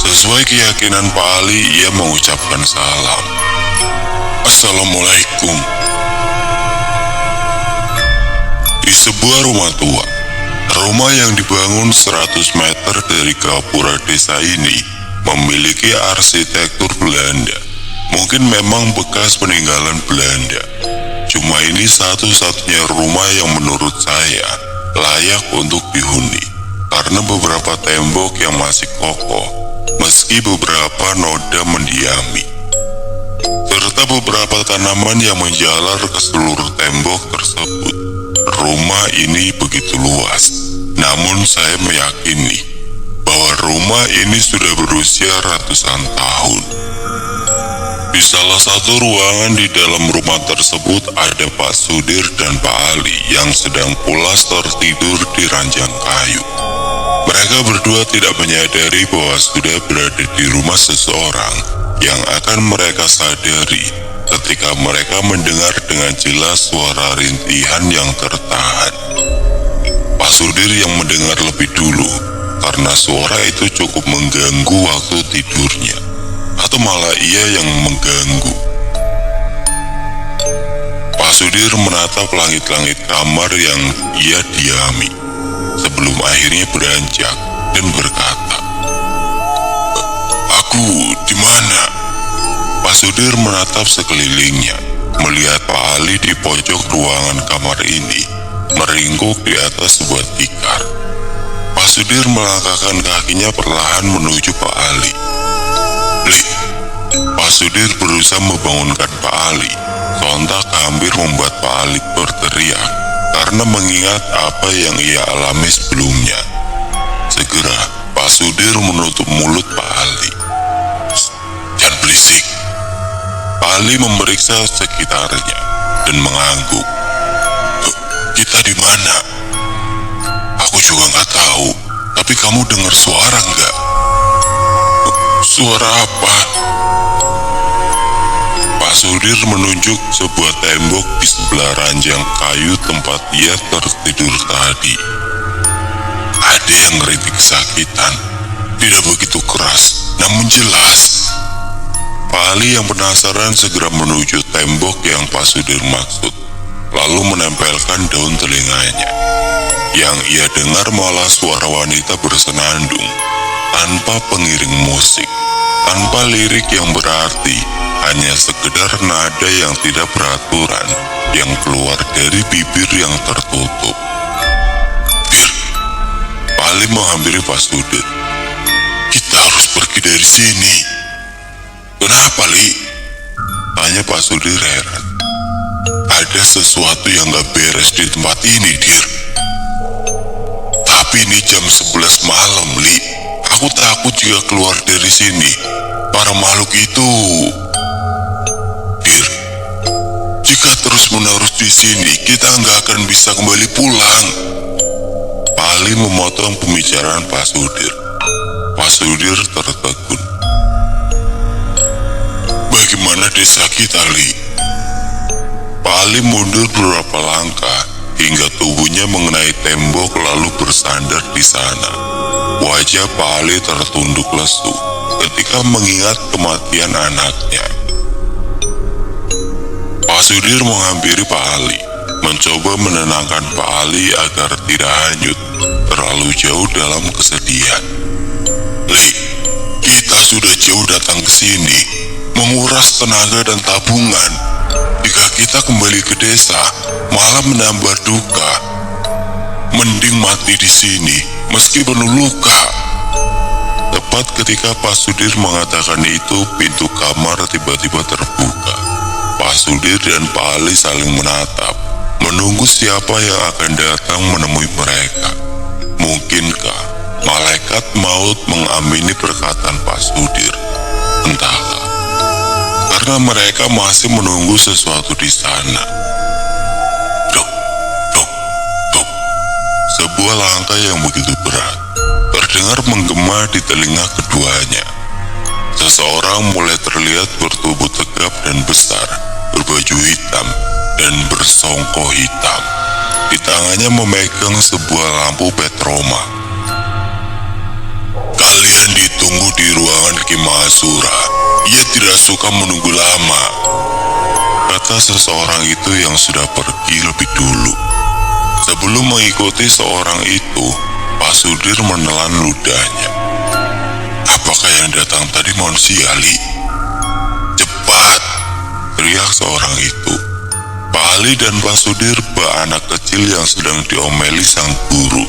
Sesuai keyakinan Pak Ali, ia mengucapkan salam. Assalamualaikum. Di sebuah rumah tua, rumah yang dibangun 100 meter dari gapura desa ini memiliki arsitektur Belanda. Mungkin memang bekas peninggalan Belanda. Cuma ini satu-satunya rumah yang menurut saya layak untuk dihuni, karena beberapa tembok yang masih kokoh, meski beberapa noda mendiami, serta beberapa tanaman yang menjalar ke seluruh tembok tersebut. Rumah ini begitu luas, namun saya meyakini bahwa rumah ini sudah berusia ratusan tahun. Di salah satu ruangan di dalam rumah tersebut ada Pak Sudir dan Pak Ali yang sedang pulas tertidur di ranjang kayu. Mereka berdua tidak menyadari bahwa sudah berada di rumah seseorang yang akan mereka sadari ketika mereka mendengar dengan jelas suara rintihan yang tertahan. Pak Sudir yang mendengar lebih dulu karena suara itu cukup mengganggu waktu tidurnya, atau malah ia yang mengganggu. Pak Sudir menatap langit-langit kamar yang ia diami sebelum akhirnya beranjak dan berkata, "Aku di mana?" Pak Sudir menatap sekelilingnya, melihat Pak Ali di pojok ruangan kamar ini, meringkuk di atas sebuah tikar. Pak Sudir melangkahkan kakinya perlahan menuju Pak Ali. Pak Sudir berusaha membangunkan Pak Ali. Sontak hampir membuat Pak Ali berteriak karena mengingat apa yang ia alami sebelumnya. Segera Pak Sudir menutup mulut Pak Ali. Jangan berisik. Pak Ali memeriksa sekitarnya dan mengangguk. Kita di mana? Aku juga nggak tahu. Tapi kamu dengar suara nggak? Suara apa? Pak Pak Sudir menunjuk sebuah tembok di sebelah ranjang kayu tempat ia tertidur tadi. Ada yang ngeritik kesakitan, tidak begitu keras, namun jelas. Pak Ali yang penasaran segera menuju tembok yang Pak Sudir maksud, lalu menempelkan daun telinganya. Yang ia dengar malah suara wanita bersenandung, tanpa pengiring musik, tanpa lirik yang berarti, hanya sekedar nada yang tidak beraturan yang keluar dari bibir yang tertutup. "Bir," Pak Ali menghampiri Pak Sudir. "Kita harus pergi dari sini." "Kenapa, Li?" tanya Pak Sudir heran. "Ada sesuatu yang gak beres di tempat ini, Dir." "Tapi ini jam 11 malam, Li. Aku takut jika keluar dari sini, para makhluk itu..." "Dir, jika terus-menerus di sini, kita nggak akan bisa kembali pulang." Pak Ali memotong pembicaraan Pak Sudir. Pak Sudir tertegun. "Bagaimana desa kita, Li?" Pak Ali mundur beberapa langkah hingga tubuhnya mengenai tembok lalu bersandar di sana. Wajah Pak Ali tertunduk lesu ketika mengingat kematian anaknya. Pak Sudir menghampiri Pak Ali, mencoba menenangkan Pak Ali agar tidak hanyut terlalu jauh dalam kesedihan. "Li, kita sudah jauh datang ke sini, menguras tenaga dan tabungan. Jika kita kembali ke desa, malah menambah duka. Mending mati di sini, meski penuh luka." Tepat ketika Pak Sudir mengatakan itu, pintu kamar tiba-tiba terbuka. Pak Sudir dan Pak Ali saling menatap, menunggu siapa yang akan datang menemui mereka. Mungkinkah malaikat maut mengamini perkataan Pak Sudir? Entahlah, karena mereka masih menunggu sesuatu di sana. Dok, dok, dok. Sebuah langkah yang begitu berat terdengar menggema di telinga keduanya. Seseorang mulai terlihat bertubuh tegap dan besar, berbaju hitam dan bersongkok hitam. Di tangannya memegang sebuah lampu petroma. "Kalian ditunggu di ruangan Ki Mahasura. Ia tidak suka menunggu lama," kata seseorang itu yang sudah pergi lebih dulu. Sebelum mengikuti seorang itu, Pak Sudir menelan ludahnya. "Apakah yang datang tadi manusia, Li? Cepat!" teriak seorang itu. Pak Ali dan Pak Sudir anak kecil yang sedang diomeli sang guru.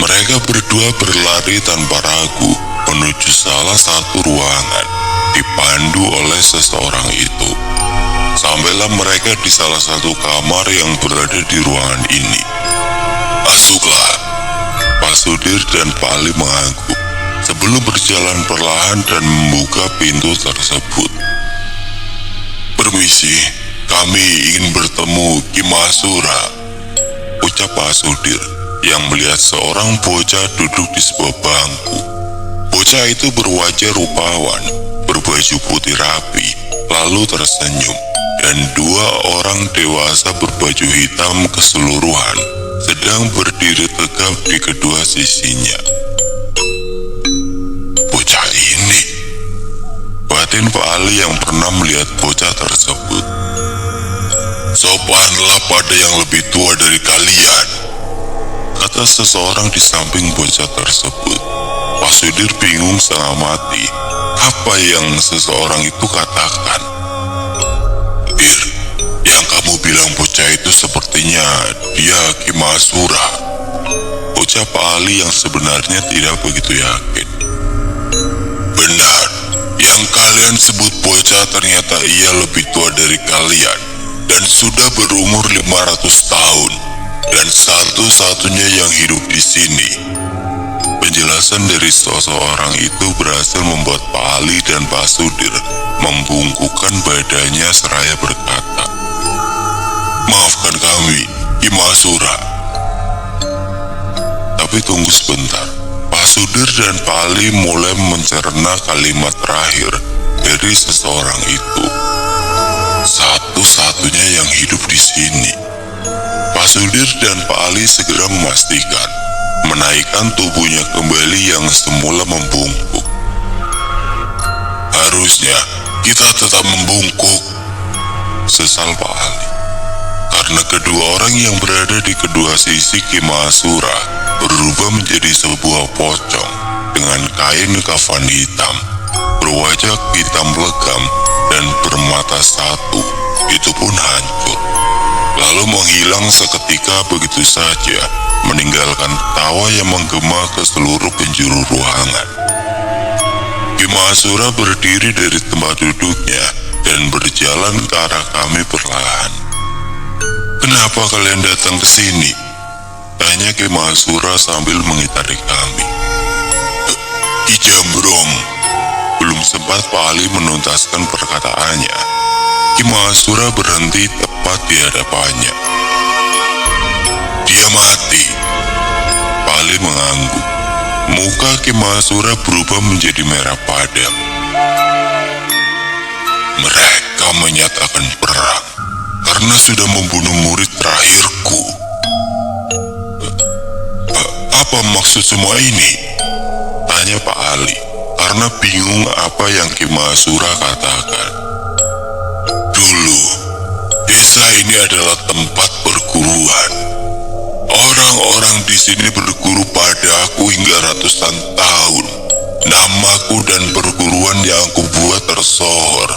Mereka berdua berlari tanpa ragu menuju salah satu ruangan, dipandu oleh seseorang itu. Sampailah mereka di salah satu kamar yang berada di ruangan ini. "Masuklah," Pak Sudir dan Pak Ali mengangguk sebelum berjalan perlahan dan membuka pintu tersebut. "Permisi, kami ingin bertemu Ki Mahasura," ucap Pak Sudir yang melihat seorang bocah duduk di sebuah bangku. Bocah itu berwajah rupawan, berbaju putih rapi, lalu tersenyum, dan dua orang dewasa berbaju hitam keseluruhan sedang berdiri tegap di kedua sisinya. "Bocah ini," batin Pak Ali yang pernah melihat bocah tersebut. "Sopanlah pada yang lebih tua dari kalian," kata seseorang di samping bocah tersebut. Pak Sudir bingung setengah mati. Apa yang seseorang itu katakan? "Bir, yang kamu bilang bocah itu sepertinya dia Ki Mahasura," ucap Pak Ali yang sebenarnya tidak begitu yakin. "Benar, yang kalian sebut bocah ternyata ia lebih tua dari kalian dan sudah berumur 500 tahun dan satu-satunya yang hidup di sini." Penjelasan dari seseorang itu berhasil membuat Pak Ali dan Pak Sudir membungkukkan badannya seraya berkata, "Maafkan kami, Ki Mahasura." Tapi tunggu sebentar, Pak Sudir dan Pak Ali mulai mencerna kalimat terakhir dari seseorang itu. satu-satunya yang hidup di sini. Pak Sudir dan Pak Ali segera memastikan menaikkan tubuhnya kembali yang semula membungkuk. Harusnya kita tetap membungkuk, sesal Pak Ali. Karena kedua orang yang berada di kedua sisi Kimasura berubah menjadi sebuah pocong dengan kain kafan hitam, berwajah hitam legam dan bermata satu, itu pun hancur. Lalu menghilang seketika begitu saja, meninggalkan tawa yang menggema ke seluruh penjuru ruangan. Kimasura berdiri dari tempat duduknya dan berjalan ke arah kami perlahan. "Kenapa kalian datang ke sini?" tanya Kimasura sambil mengitari kami. "Ki Jambrong." Belum sempat Pak Ali menuntaskan perkataannya, Kimasura berhenti tepat di hadapannya. "Dia mati." Pak Ali mengangguk. Muka Kimasura berubah menjadi merah padam. "Mereka menyatakan perang karena sudah membunuh murid terakhirku." "Apa maksud semua ini?" tanya Pak Ali, karena bingung apa yang Kimasura katakan. "Dulu, desa ini adalah tempat perguruan. Orang-orang di sini berguru padaku hingga ratusan tahun. Namaku dan perguruan yang aku buat tersohor,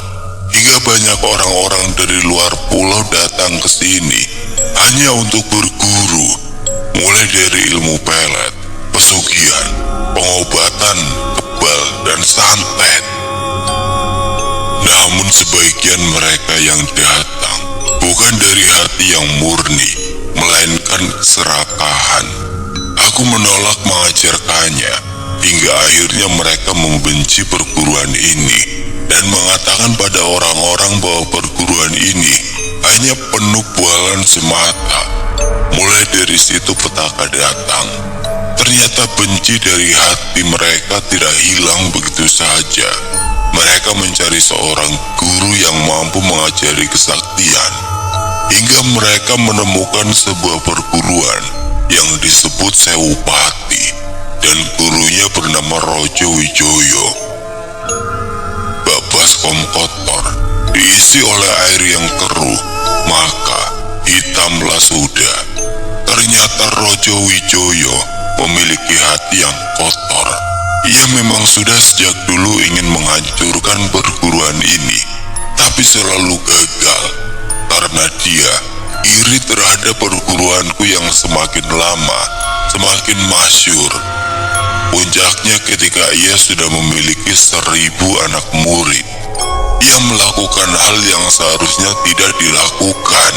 hingga banyak orang-orang dari luar pulau datang ke sini hanya untuk berguru, mulai dari ilmu pelet, pesugihan, pengobatan, kebal, dan santet. Namun sebagian mereka yang datang bukan dari hati yang murni, melainkan keserakahan. Aku menolak mengajarkannya, hingga akhirnya mereka membenci perguruan ini dan mengatakan pada orang-orang bahwa perguruan ini hanya penuh bualan semata. Mulai dari situ petaka datang. Ternyata benci dari hati mereka tidak hilang begitu saja. Mereka mencari seorang guru yang mampu mengajari kesaktian, hingga mereka menemukan sebuah perguruan yang disebut Sewupati, dan gurunya bernama Rojo Wijoyo. Bak baskom kotor diisi oleh air yang keruh, maka hitamlah sudah. Ternyata Rojo Wijoyo memiliki hati yang kotor. Ia memang sudah sejak dulu ingin menghancurkan perguruan ini, tapi selalu gagal. Karena dia iri terhadap perguruanku yang semakin lama, semakin masyhur. Puncaknya ketika ia sudah memiliki 1000 anak murid. Ia melakukan hal yang seharusnya tidak dilakukan.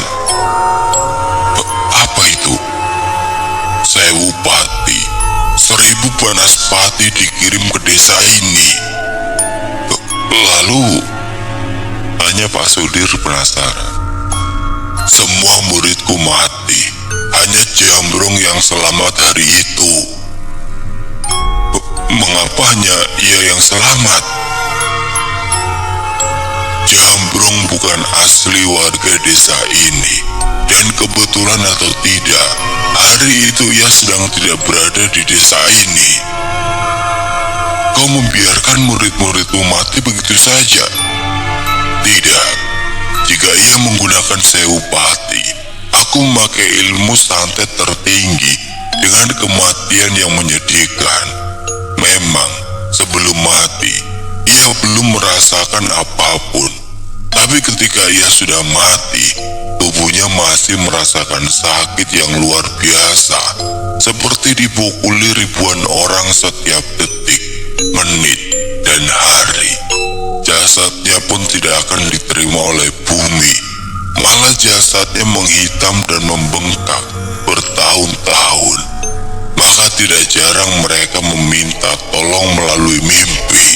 Apa itu? Sewupati, 1000 banaspati dikirim ke desa ini. Lalu, tanya Pak Sudir penasaran. "Semua muridku mati, hanya Jambrong yang selamat hari itu." "Mengapanya ia yang selamat?" "Jambrong bukan asli warga desa ini, dan kebetulan atau tidak, hari itu ia sedang tidak berada di desa ini." "Kau membiarkan murid-muridmu mati begitu saja?" "Tidak. Jika ia menggunakan Sewupati, aku memakai ilmu santet tertinggi dengan kematian yang menyedihkan. Memang, sebelum mati, ia belum merasakan apapun. Tapi ketika ia sudah mati, tubuhnya masih merasakan sakit yang luar biasa, seperti dipukuli ribuan orang setiap detik, menit, dan hari. Jasadnya pun tidak akan diterima oleh bumi. Malah jasadnya menghitam dan membengkak bertahun-tahun. Maka tidak jarang mereka meminta tolong melalui mimpi."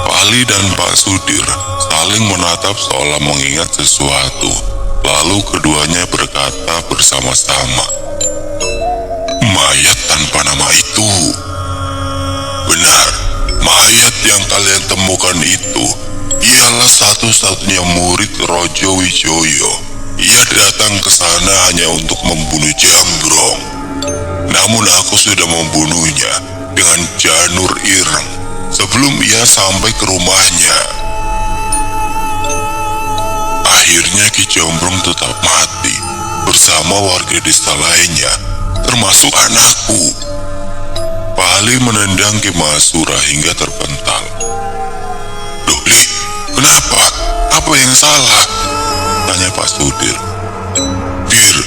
Pak Ali dan Pak Sudir saling menatap seolah mengingat sesuatu. Lalu keduanya berkata bersama-sama, "Mayat tanpa nama itu." "Benar, mayat yang kalian temukan itu, ia Ialah satu-satunya murid Rojo Wijoyo. Ia datang ke sana hanya untuk membunuh Jambrong. Namun aku sudah membunuhnya dengan janur ireng sebelum ia sampai ke rumahnya. Akhirnya Ki Jambrong tetap mati bersama warga desa lainnya, termasuk anakku. Pak Ali menendang Ki Mahasura hingga terpental. "Loh, Li, kenapa? Apa yang salah?" tanya Pak Sudir. "Bir,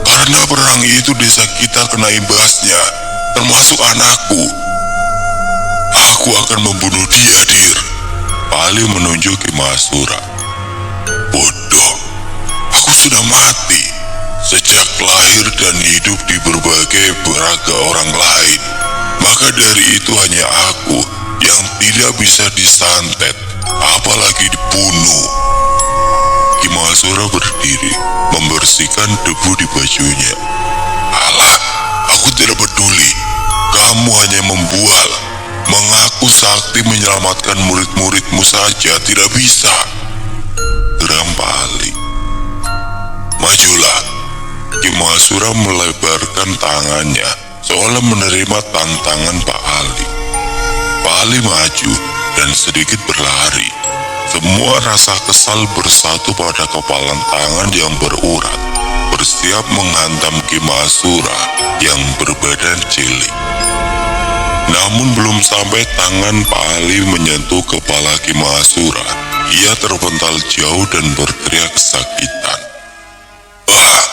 karena perang itu desa kita kena imbasnya, termasuk anakku. Aku akan membunuh dia, Dir." Pak Ali menunjuk Ki Mahasura. "Bodoh, aku sudah mati sejak lahir dan hidup di berbagai beraga orang lain. Maka dari itu hanya aku yang tidak bisa disantet, apalagi dibunuh." Ki Mahasura berdiri, membersihkan debu di bajunya. "Alah, aku tidak peduli. Kamu hanya membual. Mengaku sakti menyelamatkan murid-muridmu saja tidak bisa," geram Pak Ali. "Majulah." Ki Mahasura melebarkan tangannya seolah menerima tantangan Pak Ali. Pak Ali maju dan sedikit berlari. Semua rasa kesal bersatu pada kepalan tangan yang berurat, bersiap menghantam Ki Mahasura yang berbadan cilik. Namun belum sampai tangan Pak Ali menyentuh kepala Ki Mahasura, ia terpental jauh dan berteriak kesakitan. "Ah!"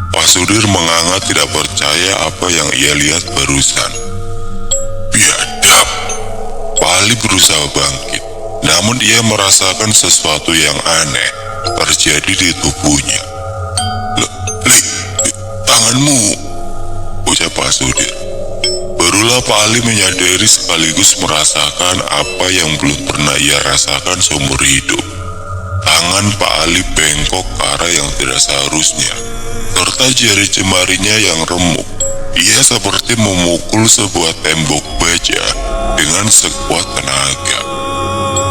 Pak Sudir menganga tidak percaya apa yang ia lihat barusan. "Biadab!" Pak Ali berusaha bangkit, namun ia merasakan sesuatu yang aneh terjadi di tubuhnya. Li, tanganmu," ucap Pak Sudir. Barulah Pak Ali menyadari sekaligus merasakan apa yang belum pernah ia rasakan seumur hidup. Tangan Pak Ali bengkok ke arah yang tidak seharusnya, serta jari jemarinya yang remuk. Ia seperti memukul sebuah tembok baja dengan sekuat tenaga.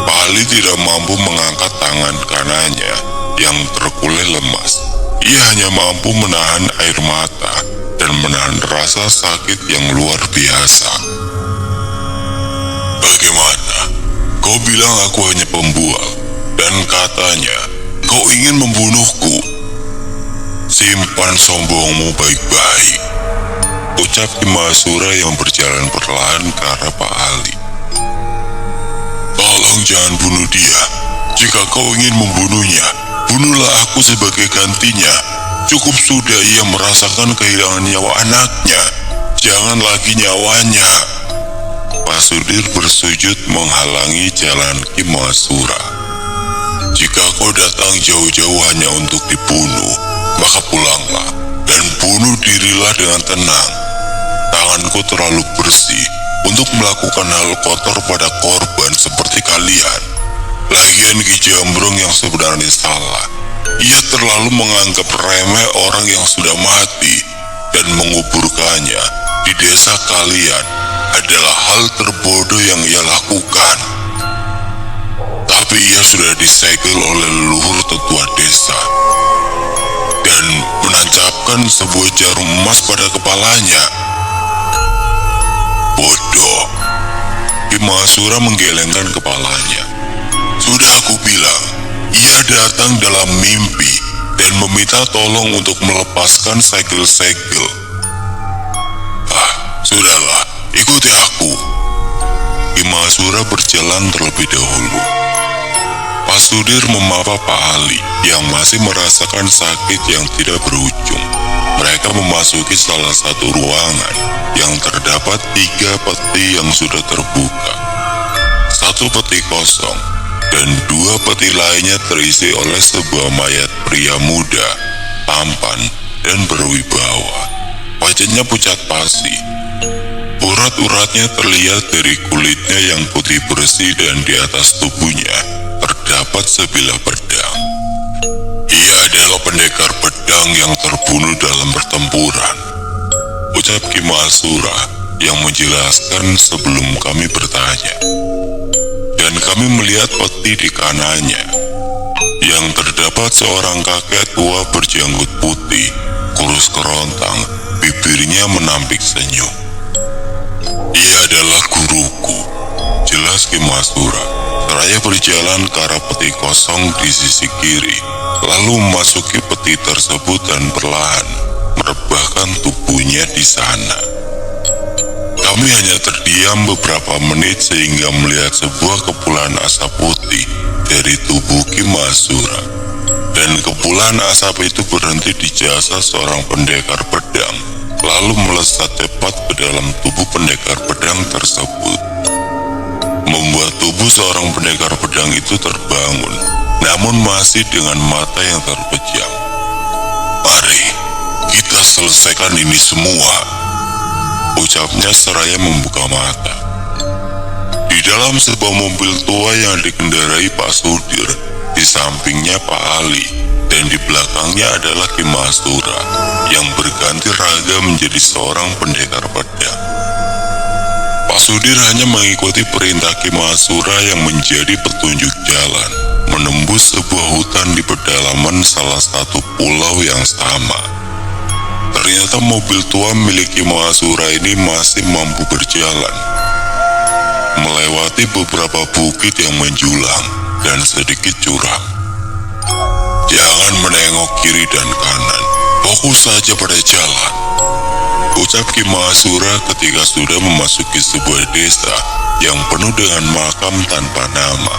Pak Ali tidak mampu mengangkat tangan kanannya yang terkulai lemas. Ia hanya mampu menahan air mata dan menahan rasa sakit yang luar biasa. "Bagaimana? Kau bilang aku hanya pembual, dan katanya kau ingin membunuhku. Simpan sombongmu baik-baik," ucap Ki Mahasura yang berjalan perlahan ke arah Pak Ali. "Tolong jangan bunuh dia. Jika kau ingin membunuhnya, bunuhlah aku sebagai gantinya. Cukup sudah ia merasakan kehilangan nyawa anaknya. Jangan lagi nyawanya." Pak Sudir bersujud menghalangi jalan Ki Mahasura. "Jika kau datang jauh-jauh hanya untuk dibunuh, maka pulanglah dan bunuh dirilah dengan tenang. Tanganku terlalu bersih untuk melakukan hal kotor pada korban seperti kalian. Lagian Ki Jambrong yang sebenarnya salah. Ia terlalu menganggap remeh orang yang sudah mati, dan menguburkannya di desa kalian adalah hal terbodoh yang ia lakukan. Tapi ia sudah disegel oleh leluhur tetua desa dan menancapkan sebuah jarum emas pada kepalanya." "Bodoh!" Ki Mahasura menggelengkan kepalanya. "Sudah aku bilang, ia datang dalam mimpi dan meminta tolong untuk melepaskan segel-segel. Sudahlah, ikuti aku." Ki Mahasura berjalan terlebih dahulu. Pak Sudir memapa Pak Ali yang masih merasakan sakit yang tidak berujung. Mereka memasuki salah satu ruangan yang terdapat 3 peti yang sudah terbuka. 1 peti kosong dan 2 peti lainnya terisi oleh sebuah mayat pria muda, tampan dan berwibawa. Wajahnya pucat pasi. Urat-uratnya terlihat dari kulitnya yang putih bersih dan di atas tubuhnya terdapat sebilah pedang. "Ia adalah pendekar pedang yang terbunuh dalam pertempuran," ucap Ki Mahasura yang menjelaskan sebelum kami bertanya. "Dan kami melihat peti di kanannya, yang terdapat seorang kakek tua berjanggut putih, kurus kerontang, bibirnya menampik senyum. Ia adalah guruku, jelas Ki Masura. Seraya berjalan ke arah peti kosong di sisi kiri, lalu memasuki peti tersebut dan perlahan merebahkan tubuhnya di sana. Kami hanya terdiam beberapa menit sehingga melihat sebuah kepulan asap putih dari tubuh Ki Masura. Dan kepulan asap itu berhenti di jasa seorang pendekar pedang, lalu melesat cepat ke dalam tubuh pendekar pedang tersebut, membuat tubuh seorang pendekar pedang itu terbangun, namun masih dengan mata yang terpejam. Mari, kita selesaikan ini semua, ucapnya seraya membuka mata. Di dalam sebuah mobil tua yang dikendarai Pak Sudir, di sampingnya Pak Ali, dan di belakangnya adalah Ki Masura yang berganti raga menjadi seorang pendekar pedang. Pak Sudir hanya mengikuti perintah Ki Masura yang menjadi petunjuk jalan, menembus sebuah hutan di pedalaman salah satu pulau yang sama. Ternyata mobil tua milik Ki Masura ini masih mampu berjalan, melewati beberapa bukit yang menjulang dan sedikit curam. Jangan menengok kiri dan kanan, fokus saja pada jalan, ucap Ki Masura ketika sudah memasuki sebuah desa yang penuh dengan makam tanpa nama.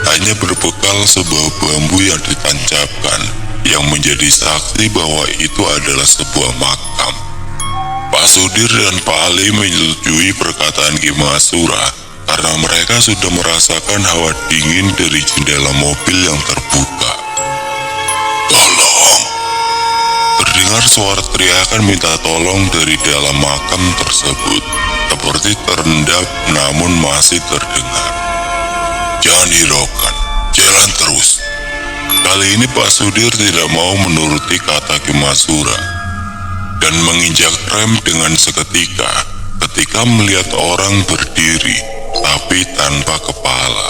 Hanya berbekal sebuah bambu yang ditancapkan yang menjadi saksi bahwa itu adalah sebuah makam. Pak Sudir dan Pak Ali menyetujui perkataan Ki Masura karena mereka sudah merasakan hawa dingin dari jendela mobil yang terbuka. Tolong! Terdengar suara teriakan minta tolong dari dalam makam tersebut, seperti terendap namun masih terdengar. Jangan hiraukan, jalan terus. Kali ini Pak Sudir tidak mau menuruti kata Ki Masura dan menginjak rem dengan seketika ketika melihat orang berdiri tapi tanpa kepala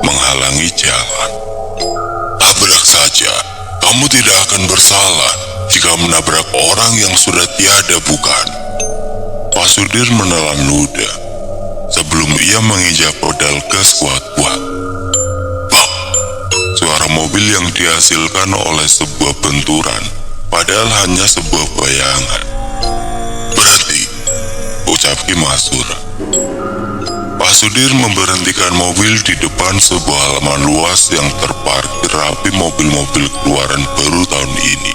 menghalangi jalan. Tabrak saja, kamu tidak akan bersalah jika menabrak orang yang sudah tiada, bukan? Pak Sudir menelan ludah sebelum ia menginjak pedal gas kuat-kuat. Bak! Suara mobil yang dihasilkan oleh sebuah benturan, padahal hanya sebuah bayangan. Berhenti, ucap Ki Masura. Pak Sudir memberhentikan mobil di depan sebuah halaman luas yang terparkir rapi mobil-mobil keluaran baru tahun ini.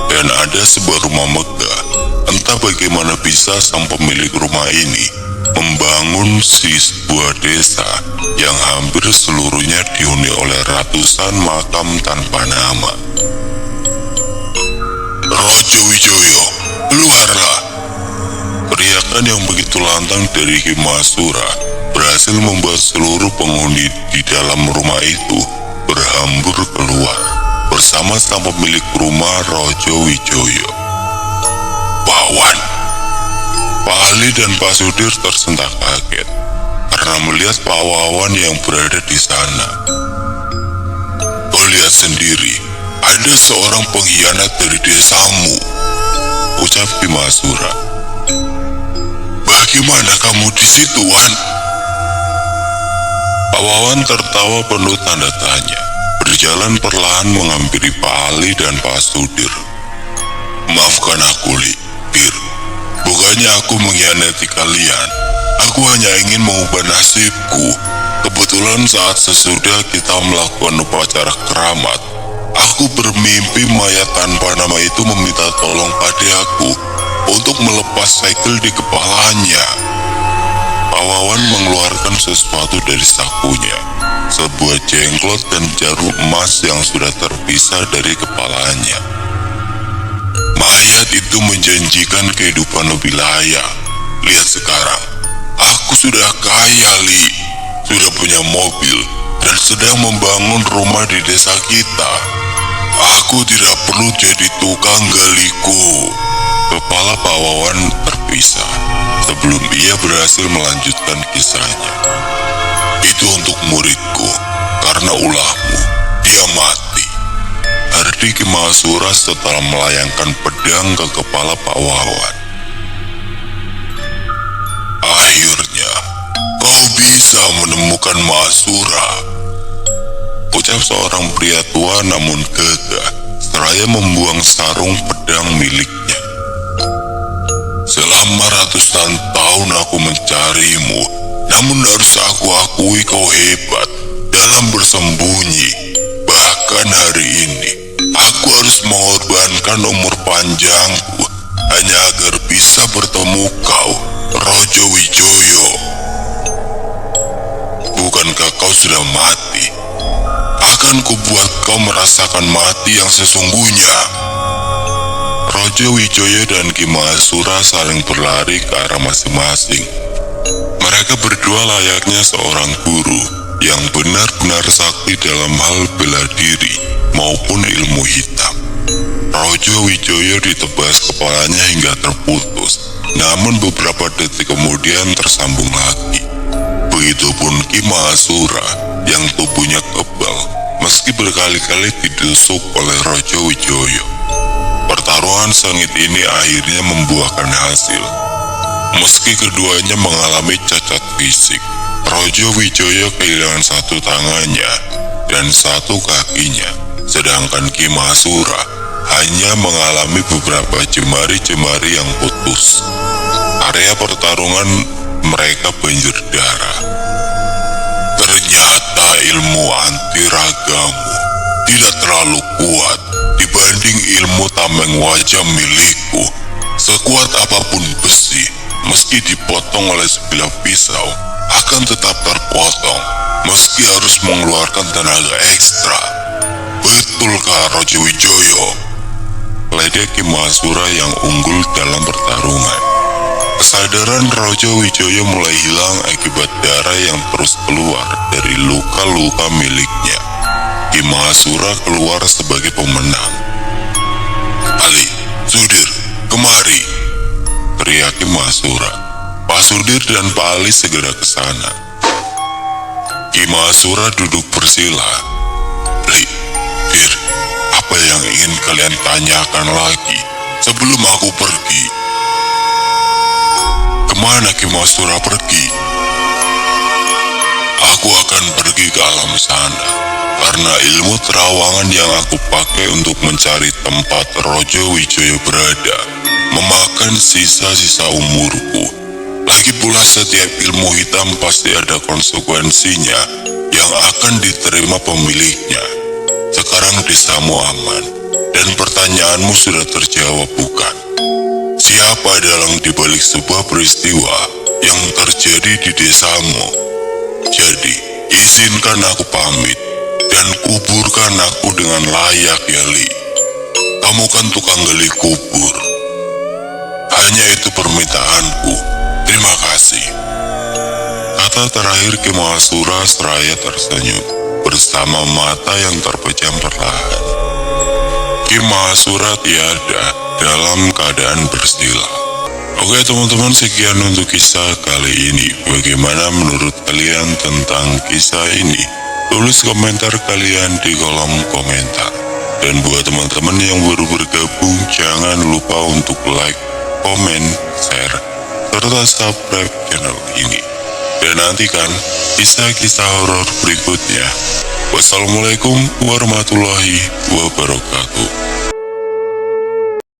Dan ada sebuah rumah megah. Entah bagaimana bisa sang pemilik rumah ini membangun sebuah desa yang hampir seluruhnya dihuni oleh ratusan makam tanpa nama. Rojo Wijoyo, keluarlah! Teriakan yang begitu lantang dari Ki Masura berhasil membuat seluruh penghuni di dalam rumah itu berhambur keluar bersama sang pemilik rumah Rojo Wijoyo. Wawan! Pak Ali dan Pak Sudir tersentak kaget karena melihat Pak Wawan yang berada di sana. Kau lihat sendiri, ada seorang pengkhianat dari desamu, ucap Ki Masura. Bagaimana kamu di situ, Wan? Pak Wawan tertawa penuh tanda tanya, berjalan perlahan menghampiri Pak Ali dan Pak Sudir. Maafkan aku, Bir. Bukannya aku mengkhianati kalian. Aku hanya ingin mengubah nasibku. Kebetulan saat sesudah kita melakukan upacara keramat, aku bermimpi mayat tanpa nama itu meminta tolong pada aku untuk melepas segel di kepalanya. Pak Wawan mengeluarkan sesuatu dari sakunya, sebuah jenggot dan jarum emas yang sudah terpisah dari kepalanya. Mayat itu menjanjikan kehidupan lebih layak. Lihat sekarang, aku sudah kaya, Li. Sudah punya mobil dan sedang membangun rumah di desa kita. Aku tidak perlu jadi tukang galiku. Kepala Pak Wawan terpisah sebelum ia berhasil melanjutkan kisahnya. Itu itu untuk muridku, karena ulahmu, dia mati. Ardi Ki Mahasura setelah melayangkan pedang ke kepala Pak Wawan. Akhirnya, kau bisa menemukan Mahasura, ucap seorang pria tua namun gagah, seraya membuang sarung pedang miliknya. Selama ratusan tahun aku mencarimu, namun harus aku akui kau hebat dalam bersembunyi. Bahkan hari ini, aku harus mengorbankan umur panjangku hanya agar bisa bertemu kau, Raja Wijoyo. Bukankah kau sudah mati? Akan kubuat kau merasakan mati yang sesungguhnya. Raja Wijoyo dan Ki Mahasura saling berlari ke arah masing-masing. Mereka berdua layaknya seorang guru yang benar-benar sakti dalam hal bela diri maupun ilmu hitam. Raja Wijoyo ditebas kepalanya hingga terputus, namun beberapa detik kemudian tersambung lagi. Begitupun Ki Mahasura yang tubuhnya kebal meski berkali-kali ditusuk oleh Raja Wijoyo. Pertarungan sengit ini akhirnya membuahkan hasil. Meski keduanya mengalami cacat fisik, Raja Wijoyo kehilangan satu tangannya dan satu kakinya, sedangkan Ki Mahasura hanya mengalami beberapa jemari-jemari yang putus. Area pertarungan mereka banjir darah. Ternyata ilmu anti ragamu tidak terlalu kuat dibanding ilmu tameng wajah milikku. Sekuat apapun besi, meski dipotong oleh sebilah pisau, akan tetap terpotong, meski harus mengeluarkan tenaga ekstra. Betulkah Raja Wijoyo? Ledek Ki Mahasura yang unggul dalam pertarungan. Kesadaran Raja Wijoyo mulai hilang akibat darah yang terus keluar dari luka-luka miliknya. Ki Mahasura keluar sebagai pemenang. Ali, Sudir, kemari, teriak Ki Mahasura. Pak Sudir dan Pak Ali segera ke sana. Ki Mahasura duduk bersila. Li, Dir, apa yang ingin kalian tanyakan lagi sebelum aku pergi? Kemana Ki Mahasura pergi? Aku akan pergi ke alam sana, karena ilmu terawangan yang aku pakai untuk mencari tempat Raja Wijoyo berada memakan sisa-sisa umurku. Lagi pula setiap ilmu hitam pasti ada konsekuensinya yang akan diterima pemiliknya. Sekarang desamu aman, dan pertanyaanmu sudah terjawab bukan? Siapa dalang dibalik sebuah peristiwa yang terjadi di desamu? Jadi, izinkan aku pamit, dan kuburkan aku dengan layak ya Li. Kamu kan tukang gali kubur. Hanya itu permintaanku. Terima kasih. Kata terakhir Ki Mahasura seraya tersenyum bersama mata yang terpejam perlahan. Ki Mahasura tiada dalam keadaan bersila. Oke teman-teman, sekian untuk kisah kali ini. Bagaimana menurut kalian tentang kisah ini? Tulis komentar kalian di kolom komentar. Dan buat teman-teman yang baru bergabung, jangan lupa untuk like, komen, share, serta subscribe channel ini. Dan nantikan kisah-kisah horor berikutnya. Wassalamualaikum warahmatullahi wabarakatuh.